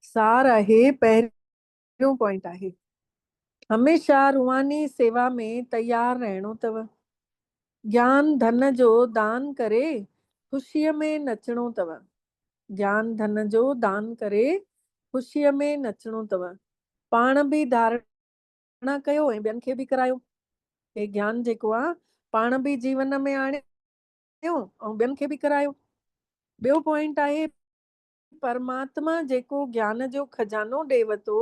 सार आहे, पहिरियों पॉइंट आहे, हमेशा रूहानी सेवा में तयार रहणो अथव। ज्ञान धन जो दान करे ख़ुशीअ में नचणो अथव। ज्ञान धन जो दान करे ख़ुशीअ में नचणो अथव। पाण बि धारणा कयो ऐं ॿियनि खे बि करायो। हे ज्ञान जेको आहे पाण बि जीवन में आणियो ऐं ॿियनि खे बि करायो। ॿियो पॉइंट आहे, परमात्मा जेको ज्ञान जो खजानो ॾेव थो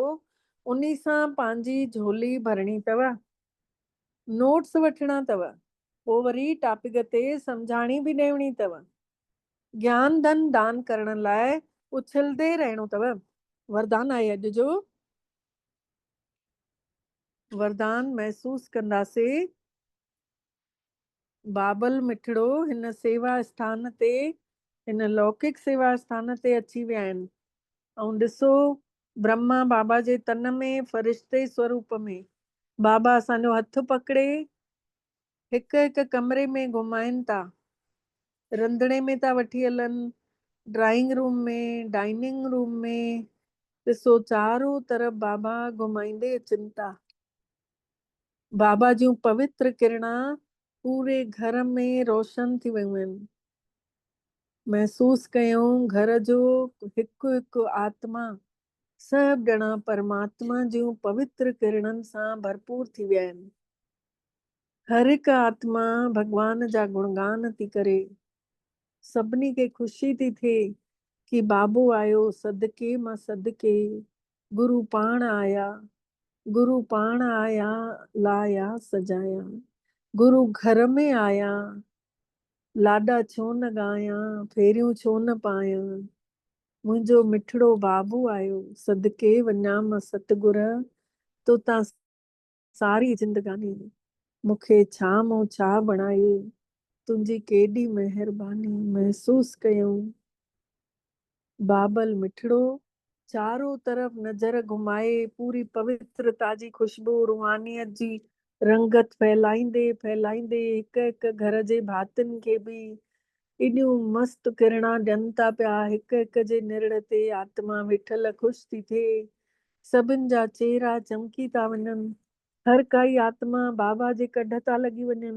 उन सां पंहिंजी झोली भरणी अथव। नोट्स वठणा अथव, पोइ वरी टॉपिक ते सम्झाणी बि ॾेवणी अथव। ज्ञान धन दान करण लाइ उछलंदे रहणो अथव। वरदान आहे अॼु जो, वरदान महसूस कंदासीं। बाबल मिठड़ो हिन सेवा स्थान ते, हिन लौकिक सेवा स्थान ते अची विया आहिनि। ऐं ॾिसो, ब्रह्मा बाबा जे तन में फ़रिश्ते स्वरूप में बाबा असांजो हथ पकड़े हिकु हिकु कमरे में घुमाइनि था। रंधिणे में था वठी हलनि, ड्राइंग रूम में, डाइनिंग रूम में। ॾिसो चारों तरफ़ बाबा घुमाईंदे अचनि था। बाबा जूं पवित्र किरणा पूरे घर में रोशन थी वियूं आहिनि। महसूस कयूं घर जो हिकु हिकु आत्मा सभु ॼणा परमात्मा जूं पवित्र किरणनि सां भरपूर थी विया आहिनि। हर हिकु आत्मा भगवान जा गुणगान थी करे। सभिनी खे ख़ुशी थी थिए कि बाबो आयो सदके मां सदके, गुरु पाण आया, गुरु पाण आया लाया सजाया, गुरु घर में आया लाॾा छो न ॻायां, फेरियूं छो न पायां, मुंहिंजो मिठड़ो बाबू आयो सदके वञा मां सतगुर, तो तां सारी जिंदगानी मूंखे छा मूं छा बणायो, तुंहिंजी केॾी महिरबानी। महसूस कयूं बाबल मिठड़ो चारों तरफ नज़र घुमाए पूरी पवित्रता जी खुशबू रूहानियत जी रंगत फैलाईंदे फैलाईंदे हिकु हिकु घर जे भातियुनि खे बि एॾियूं मस्तु किरणा ॾियनि था पिया। हिकु हिकु जे निरड़ ते आत्मा वेठल ख़ुशि थी थिए, सभिनि जा चेहरा चमकी था वञनि, हर काई आत्मा बाबा जे कढ था लॻी वञनि।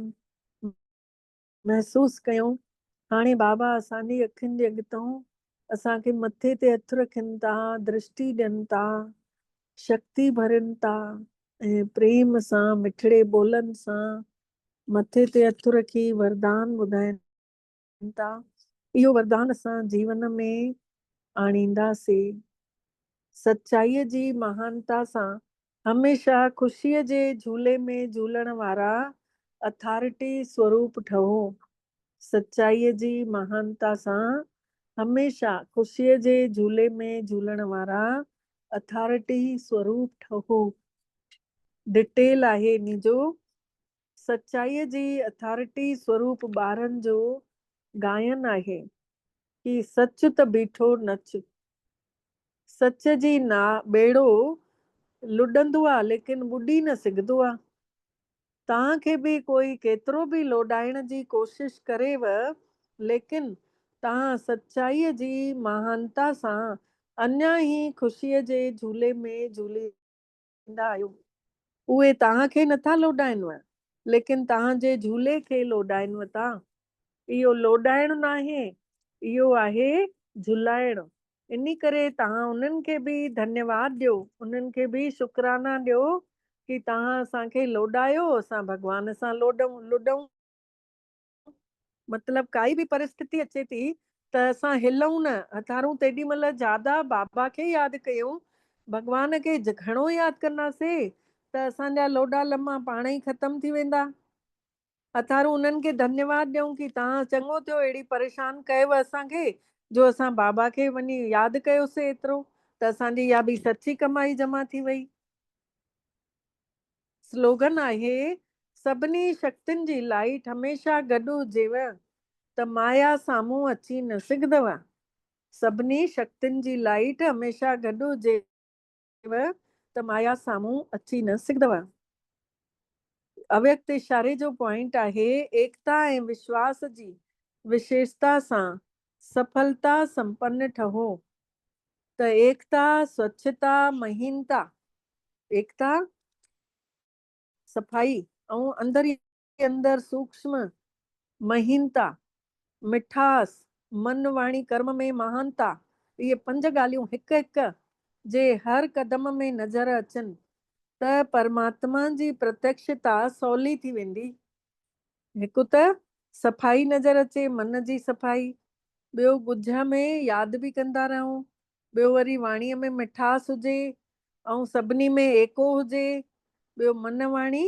महसूस कयूं हाणे बाबा असांजी अखियुनि जे अॻितां असांखे मथे ते हथु रखनि था, दृष्टि ॾियनि था, शक्ति भरनि था ऐं प्रेम सां मिठड़े ॿोलनि सां मथे ते हथु रखी वरदान ॿुधाइनि था। इहो वरदान असां जीवन में आणींदासीं। सचाईअ जी महानता सां हमेशा ख़ुशीअ जे झूले में झूलण वारा अथॉरिटी स्वरूप ठहो। सचाईअ जी महानता सां हमेशा ख़ुशीअ जे झूले में झूलण वारा अथॉरिटी स्वरूप ठहो। डिटेल आहे इन जो, सचाईअ जी अथॉरिटी स्वरूप ॿारनि जो गायन आहे कि सच त बीठो नच। सच जी ना ॿेड़ो लुॾंदो आहे लेकिन ॿुॾी न सघंदो आहे। तव्हांखे बि कोई केतिरो बि लोॾाइण जी कोशिश करेव, लेकिन तव्हां सचाईअ जी महानता सां अञा ई ख़ुशीअ जे झूले में झूलींदा आहियो। उहे तव्हांखे नथा लोॾाइनव, लेकिन तव्हांजे झूले खे लोॾाइनव था। इहो लोॾाइण न आहे, इहो आहे झुलाइण। इन करे तव्हां उन्हनि खे बि धन्यवाद ॾियो, उन्हनि खे बि शुक्राना ॾियो की तव्हां असांखे लोॾायो, असां भॻवान सां लुॾऊं। मतलब काई बि परिस्थिति अचे थी त असां हिलऊं न, हथारूं तेॾी महिल ज्यादा बाबा खे यादि कयूं, भॻवान खे घणो यादि कंदासीं त असांजा लोॾा लम्हा पाण ई ख़तम थी वेंदा। हथारूं उन्हनि खे धन्यवाद ॾियूं की तव्हां चङो थियो अहिड़ी परेशान कयव असांखे, जो असां बाबा खे वञी यादि कयोसीं एतिरो, त असांजी इहा बि सची कमाई जमा थी वई। स्लोगन आहे, सभिनी शक्तियुनि जी लाइट हमेशह गॾु हुजेव त माया साम्हूं अची न सघंदव। सभिनी शक्तियुनि जी लाइट हमेशह गॾु हुजेव त माया साम्हूं अची न सघंदव। अव्यक्त इशारे जो पॉइंट आहे, एकता ऐं विश्वास जी विशेषता सां सफलता संपन्न ठहो। त एकता, स्वच्छता, महीनता, एकता सफ़ाई ऐं अंदर ई अंदर सूक्ष्म महीनता, मिठास, मन वाणी कर्म में महानता, इहे 5 ॻाल्हियूं हिक हिक जे हर क़दम में नज़र अचनि त परमात्मा जी प्रत्यक्षता सवली थी वेंदी। हिकु त सफ़ाई नज़र अचे, मन जी सफ़ाई, ॿियो ॻुझ में यादि बि कंदा रहूं, ॿियो वरी वाणीअ में मिठास हुजे ऐं सभिनी में एको हुजे, ॿियो मन वाणी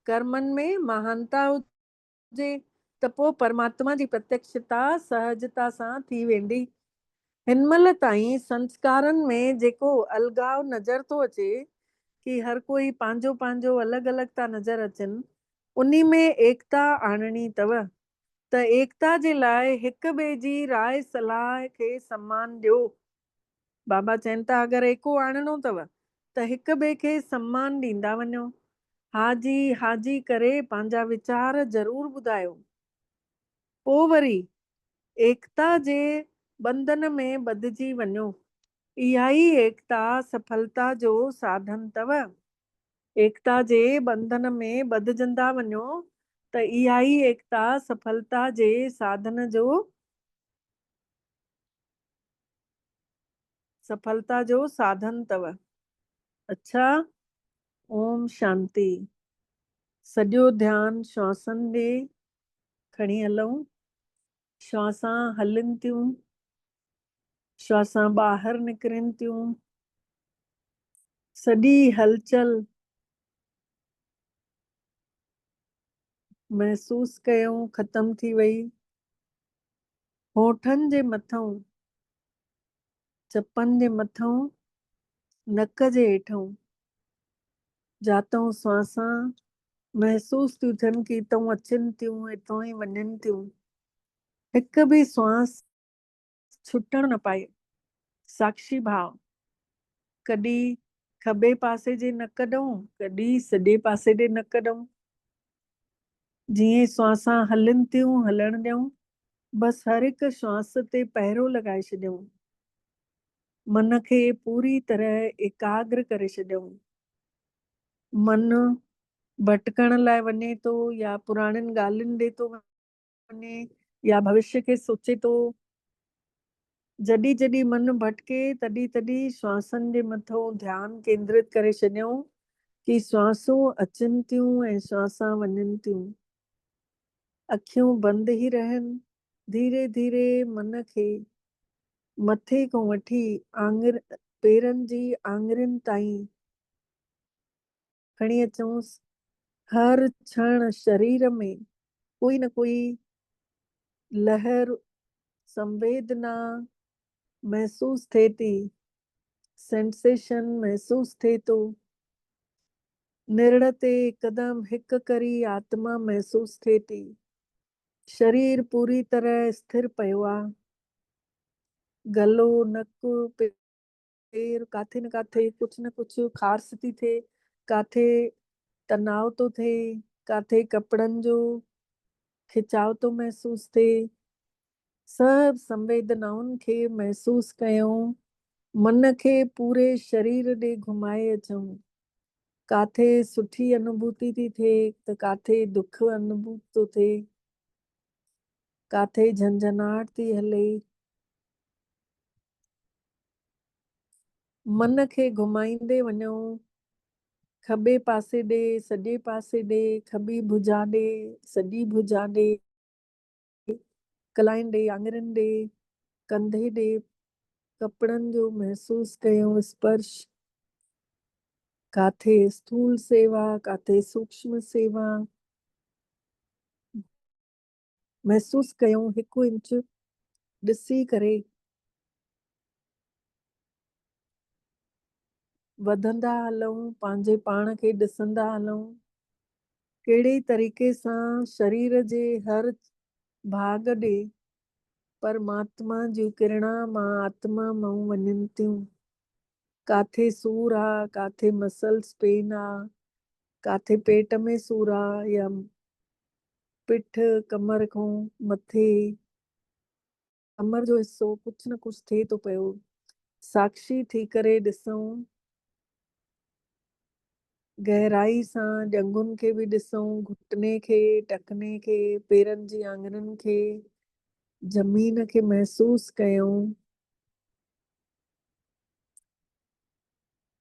कर्मनि में महानता हुजे, त पोइ परमात्मा जी प्रत्यक्षता सहजता सां थी वेंदी। हिन महिल ताईं संस्कारनि में जेको अलगाव नज़र थो अचे कि हर कोई पंहिंजो पंहिंजो अलॻि अलॻि था नज़र अचनि, उन्ही में एकता आणणी अथव। त एकता जे लाइ हिक ॿिए जी राय सलाह खे सम्मान ॾियो। बाबा चवनि था अगरि एको आणणो अथव त हिक ॿिए खे सम्मान ॾींदा वञो। हाजी हाजी करे पंहिंजा वीचार ज़रूर ॿुधायो। पोइ वरी एकता जे बंधन में ॿधिजी वञो। इहा ई एकता सफलता जो साधन अथव। एकता जे बंधन में ॿधजंदा वञो त इहा ई एकता सफलता जे साधन जो सफलता जो साधन अथव। अच्छा, ओम शांति। सॼो ध्यानु श्वासन ॾे खणी हलूं। श्वासां हलनि थियूं, श्वासां ॿाहिरि निकिरनि थियूं। सॼी हलचल महसूस कयूं ख़तम थी वई। होठनि जे मथां, चपनि जे मथां, नक जे हेठां जातों श्वासां महसूस थियूं थियनि कि हितां अचनि थियूं, हितां ई वञनि थियूं। हिक बि श्वास छुटण न पाए। साक्षी भाव, कॾहिं खॿे पासे जे नक ॾऊं, कॾहिं सॼे पासे ॾे नक ॾऊं। जीअं श्वासां हलनि थियूं हलण ॾियूं। बसि हर हिक श्वास ते पहिरो लॻाए छॾियूं। मन खे पूरी तरह एकाग्र करे छॾियूं। मन भटकण लाइ वञे थो या पुराणियुनि ॻाल्हियुनि ॾे थो वञे या भविष्य खे सोचे थो। जॾहिं जॾहिं मन भटके तॾहिं तॾहिं श्वासनि जे मथां ध्यानु केंद्रित करे छॾियूं कि श्वासूं अचनि थियूं ऐं श्वासां वञनि थियूं। अखियूं बंदि ई रहनि। धीरे धीरे मन खे मथे खां वठी पेरनि जी आङिरियुनि ताईं खणी अचूं। हर क्षण शरीर में कोई न कोई लहर, संवेदना महसूस थिए थी, सेंसेशन महसूस थिए थो। निर्णय ते हिकदम हिक करी आत्मा महसूस थिए थी। शरीर पूरी तरह स्थिर पियो आहे। गलो, नक, पेर काथे न काथे कुछ न कुछ खारिस थी थिए, काथे तनाव तो थिए, काथे कपड़नि जो खिचाव तो महसूस थिए। सब संवेदनाउनि खे महसूस कयूं। मन खे पूरे शरीर ॾे घुमाए अचूं। काथे सुठी अनुभूति थी थिए त काथे दुख अनुभूत थो थिए, काथे झंझनाहट थी हले। मन खे घुमाईंदे वञूं। खॿे पासे ॾे, सॼे पासे ॾे, खॿी भुजा ॾे, सॼी भुजा ॾे, कलाइनि ॾे, आङुरियुनि ॾे, कंधे ॾे, कपिड़नि जो महसूसु कयूं स्पर्श। काथे स्थूल सेवा, काथे सूक्ष्म सेवा महसूसु कयूं। 1 इंच ॾिसी करे वधंदा हलूं, पंहिंजे पाण खे ॾिसंदा हलूं। कहिड़े तरीक़े सां शरीर जे हर भाग ॾे परमात्मा जी किरणा मां आत्मा मां वञनि थियूं। काथे सूर आहे, काथे मसल्स पेन आहे, काथे पेट में सूर आहे या पिठ कमर खां मथे कमर जो हिस्सो कुझु न कुझु थिए थो पियो। साक्षी थी करे ॾिसूं, गहराई सां ॼंगुनि खे बि ॾिसूं, घुटने खे, टखने खे, पेरनि जी आङुरियुनि खे, ज़मीन खे महसूसु कयूं।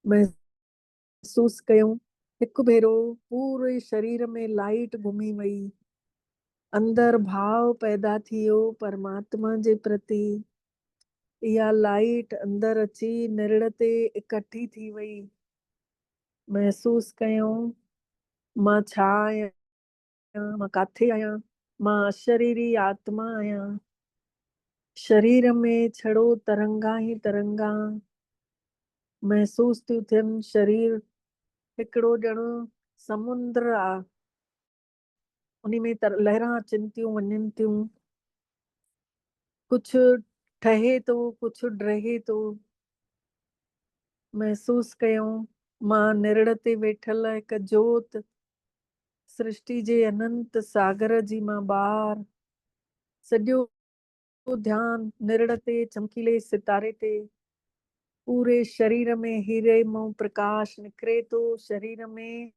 महसूसु कयूं। हिकु भेरो पूरे शरीर में लाइट घुमी वई, अंदर भाव पैदा थी वियो परमात्मा जे प्रति। इहा लाइट अंदर अची निरड़ ते इकट्ठी थी वई। महसूसु कयूं, मां छा आहियां, मां काथे आहियां, मां अशरीरी आत्मा आहियां। शरीर में छड़ो तरंगा ई तरंगा महसूसु थियूं थियनि। शरीर हिकिड़ो ॼणो समुंद्र आहे, उन में लहरां अचनि थियूं वञनि थियूं। कुझु ठहे थो, कुझु ड्रहे थो। महसूसु कयूं, मां निरड़ ते वेठल हिकु जोत, सृष्टि जे अनंत सागर जी मां ॿार। सॼो ध्यानु निरड़ ते, चमकीले सितारे ते। पूरे शरीर में हीरे मां प्रकाश निकिरे थो। शरीर में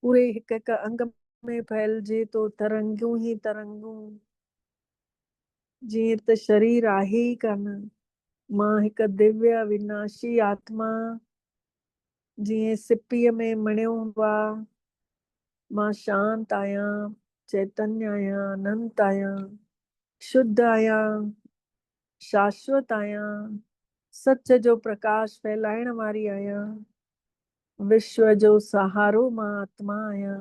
पूरे हिकु हिकु अंग में फैलिजे थो, तरंगूं ई तरंगूं। जीअं त शरीर आहे ई कान। मां हिकु दिव्य अविनाशी आत्मा, जीअं सिप्पीअ में मणियो हूंदो आहे। मां शांत आहियां, चैतन्य आहियां, अनंत आहियां, शुद्ध आहियां, शाश्वत आहियां, सच जो प्रकाश फैलाइण वारी आहियां। विश्व जो सहारो मां आत्मा आहियां।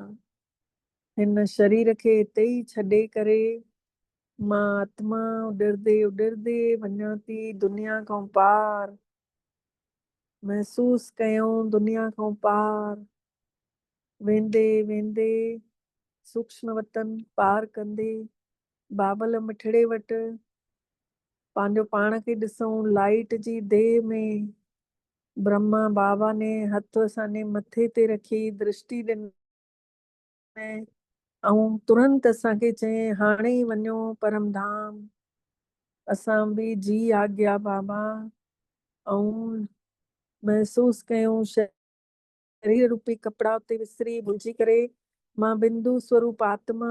हिन शरीर खे हिते ई छॾे करे मां आत्मा उॾरदे उॾरदे वञां थी दुनिया खां पार। महसूसु कयूं, दुनिया खां पार वेंदे वेंदे सूक्ष्म वतन पार कंदे बाबल मिठड़े वटि पंहिंजो पाण खे ॾिसूं। लाइट जी देह में ब्रह्मा बाबा ने हथ असांजे मथे ते रखी दृष्टि ॾिनी ऐं तुरंत असांखे चयईं, हाणे ई वञो परम धाम। असां बि जी आज्ञा बाबा। ऐं महसूसु कयूं, शरीर रूपी कपिड़ा उते विसरी भुलिजी करे मां बिंदु स्वरूप आत्मा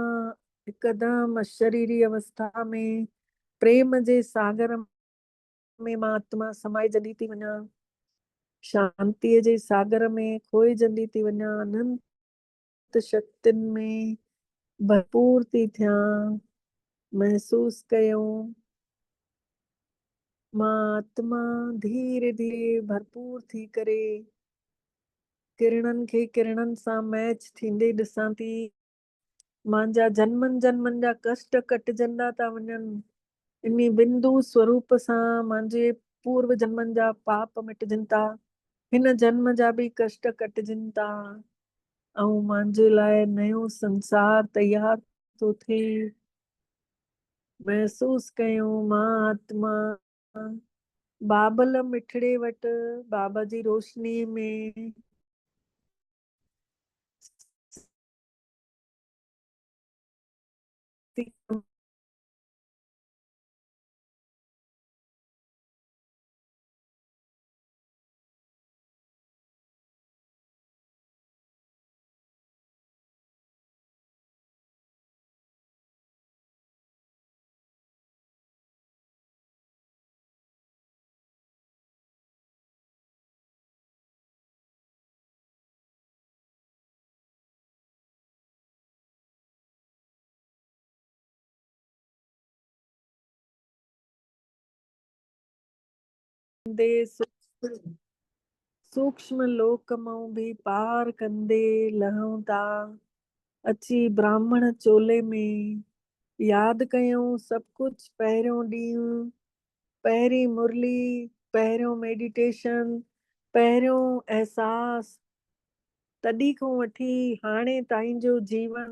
हिकदमि अशरीरी अवस्था में प्रेम जे सागर में मां आत्मा समाइजंदी थी वञा। शांतीअ जे सागर में खोइजंदी थी वञा। अनंत शक्तियुनि में भरपूर थी थियां। महसूसु कयूं, मां आत्मा धीरे धीरे भरपूर थी करे किरणनि खे किरणनि सां मैच थींदे ॾिसां थी। मुंहिंजा जन्मनि जन्मनि जा कष्ट कटिजंदा था वञनि। इन बिंदु स्वरूप सां मुंहिंजे पूर्व जन्मनि जा पाप मिटजनि था। हिन जन्म जा बि कष्ट कटिजनि था ऐं मुंहिंजे लाइ नयो संसार तयार थो थिए। महसूसु कयूं, मां आत्मा बाबल मिठड़े वटि बाबा जी रोशनी में थी दे सूक्ष्म लोक मां भी पार कंदे लहूं था। अची ब्राह्मण चोले में यादि कयूं सभु कुझु पहिरियों ॾींहुं, पहिरीं मुरली, पहिरियों मेडिटेशन, पहिरियों अहसास, तॾहिं खां वठी हाणे ताईं जो जीवन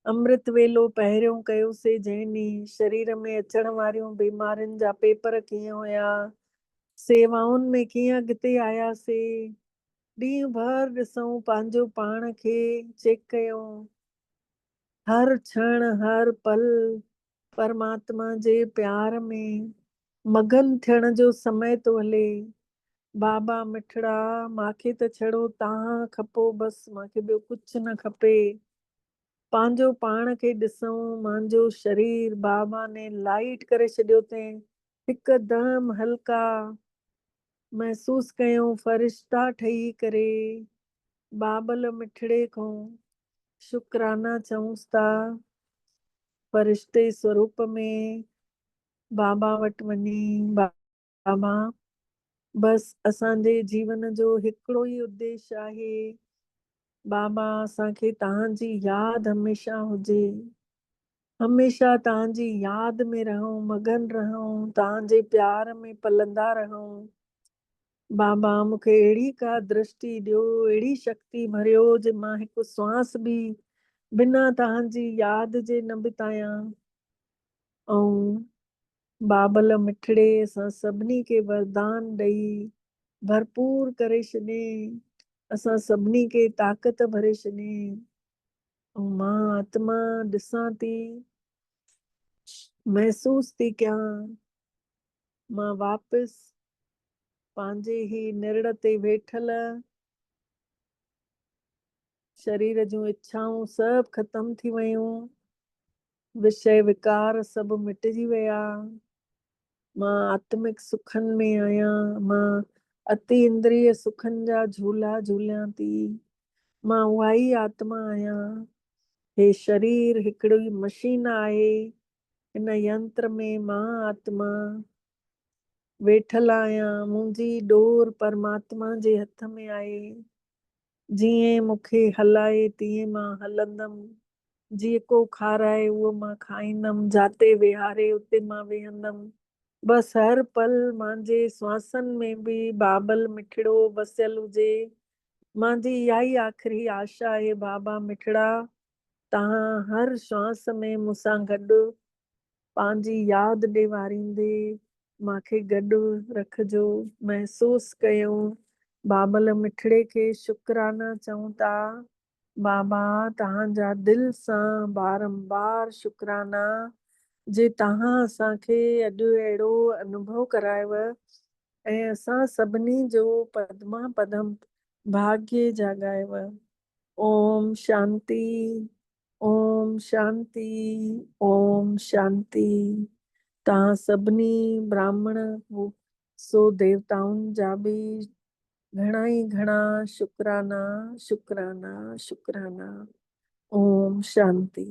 अमृत वेलो पहिरियों कयोसीं। जंहिं ॾींहुं शरीर में अचण वारियूं बीमारियुनि जा पेपर कीअं हुया, सेवाउनि में कीअं अॻिते आयासीं, ॾींहुं भर ॾिसूं पंहिंजो पाण खे चेक कयूं। हर क्षण हर पल परमात्मा जे प्यार में मगन थियण जो समय तो हले। बाबा मिठड़ा मांखे त छड़ो तव्हां खपो, बस मांखे ॿियो कुझु न खपे। पंहिंजो पाण खे ॾिसूं, मुंहिंजो शरीर बाबा ने लाइट करे छॾियो अथईं, हिकदमि हल्का महसूस कयूं, फरिश्ता ठही करे बाबल मिठड़े को शुक्राना चऊंसि था। फरिश्ते स्वरूप में बाबा वटि वञी, बाबा बस असांजे जीवन जो हिकिड़ो ई उद्देश्य आहे, बाबा असांखे तव्हांजी यादि हमेशह हुजे, हमेशह तव्हांजी यादि में रहूं, मगन रहूं, तव्हांजे प्यार में पलंदा रहूं। बाबा मूंखे अहिड़ी का दृष्टि ॾियो, अहिड़ी शक्ति भरियो जे मां हिकु श्वास बि बिना तव्हांजी यादि जे न बितायां। ऐं बाबल मिठड़े असां सभिनी खे वरदान ॾेई भरपूर करे छॾे, असां सभिनी खे ताक़त भरे छॾे। ऐं मां आत्मा ॾिसां थी, महसूस थी कयां, मां वापसि पंहिंजे ई निरड़ ते वेठल शरीर जूं इच्छाऊं सभु ख़तम थी वयूं, विषय विकार सभु मिटिजी विया। मां आत्मिक सुखनि में आहियां, मां अति इंद्रिय सुखनि जा झूला झूलियां थी। मां उहा ई आत्मा आहियां। हे शरीर हिकिड़ी मशीन आहे, हिन यंत्र में मां आत्मा वेठल आहियां। मुंहिंजी डोर परमात्मा जे हथ में आहे। जीअं मूंखे हलाए तीअं मां हलंदमि, जेको खाराए उहो मां खाईंदमि, जाते विहारे उते मां वेहंदमि। बस हर पल मुंहिंजे श्वासनि में बि बाबल मिठड़ो वसियल हुजे। मुंहिंजी इहा ई आख़िरी आशा आहे, बाबा मिठड़ा तव्हां हर श्वास में मूंसां गॾु पंहिंजी यादि ॾेवारींदे मूंखे गॾु रखिजो। महसूस कयूं, बाबल मिठड़े खे शुक्राना चऊं था। बाबा तव्हांजा दिलि सां बारंबार शुक्राना जे तव्हां असांखे अॼु अहिड़ो अनुभव करायव ऐं असां सभिनी जो पदमा पदम भाग्य जाॻायव। ओम शांति, ओम शांति, ओम शांति। तव्हां सभिनी ब्राह्मण सो देवताउनि जा बि घणा ई घणा शुक्राना शुक्राना शुक्राना। ओम शांति।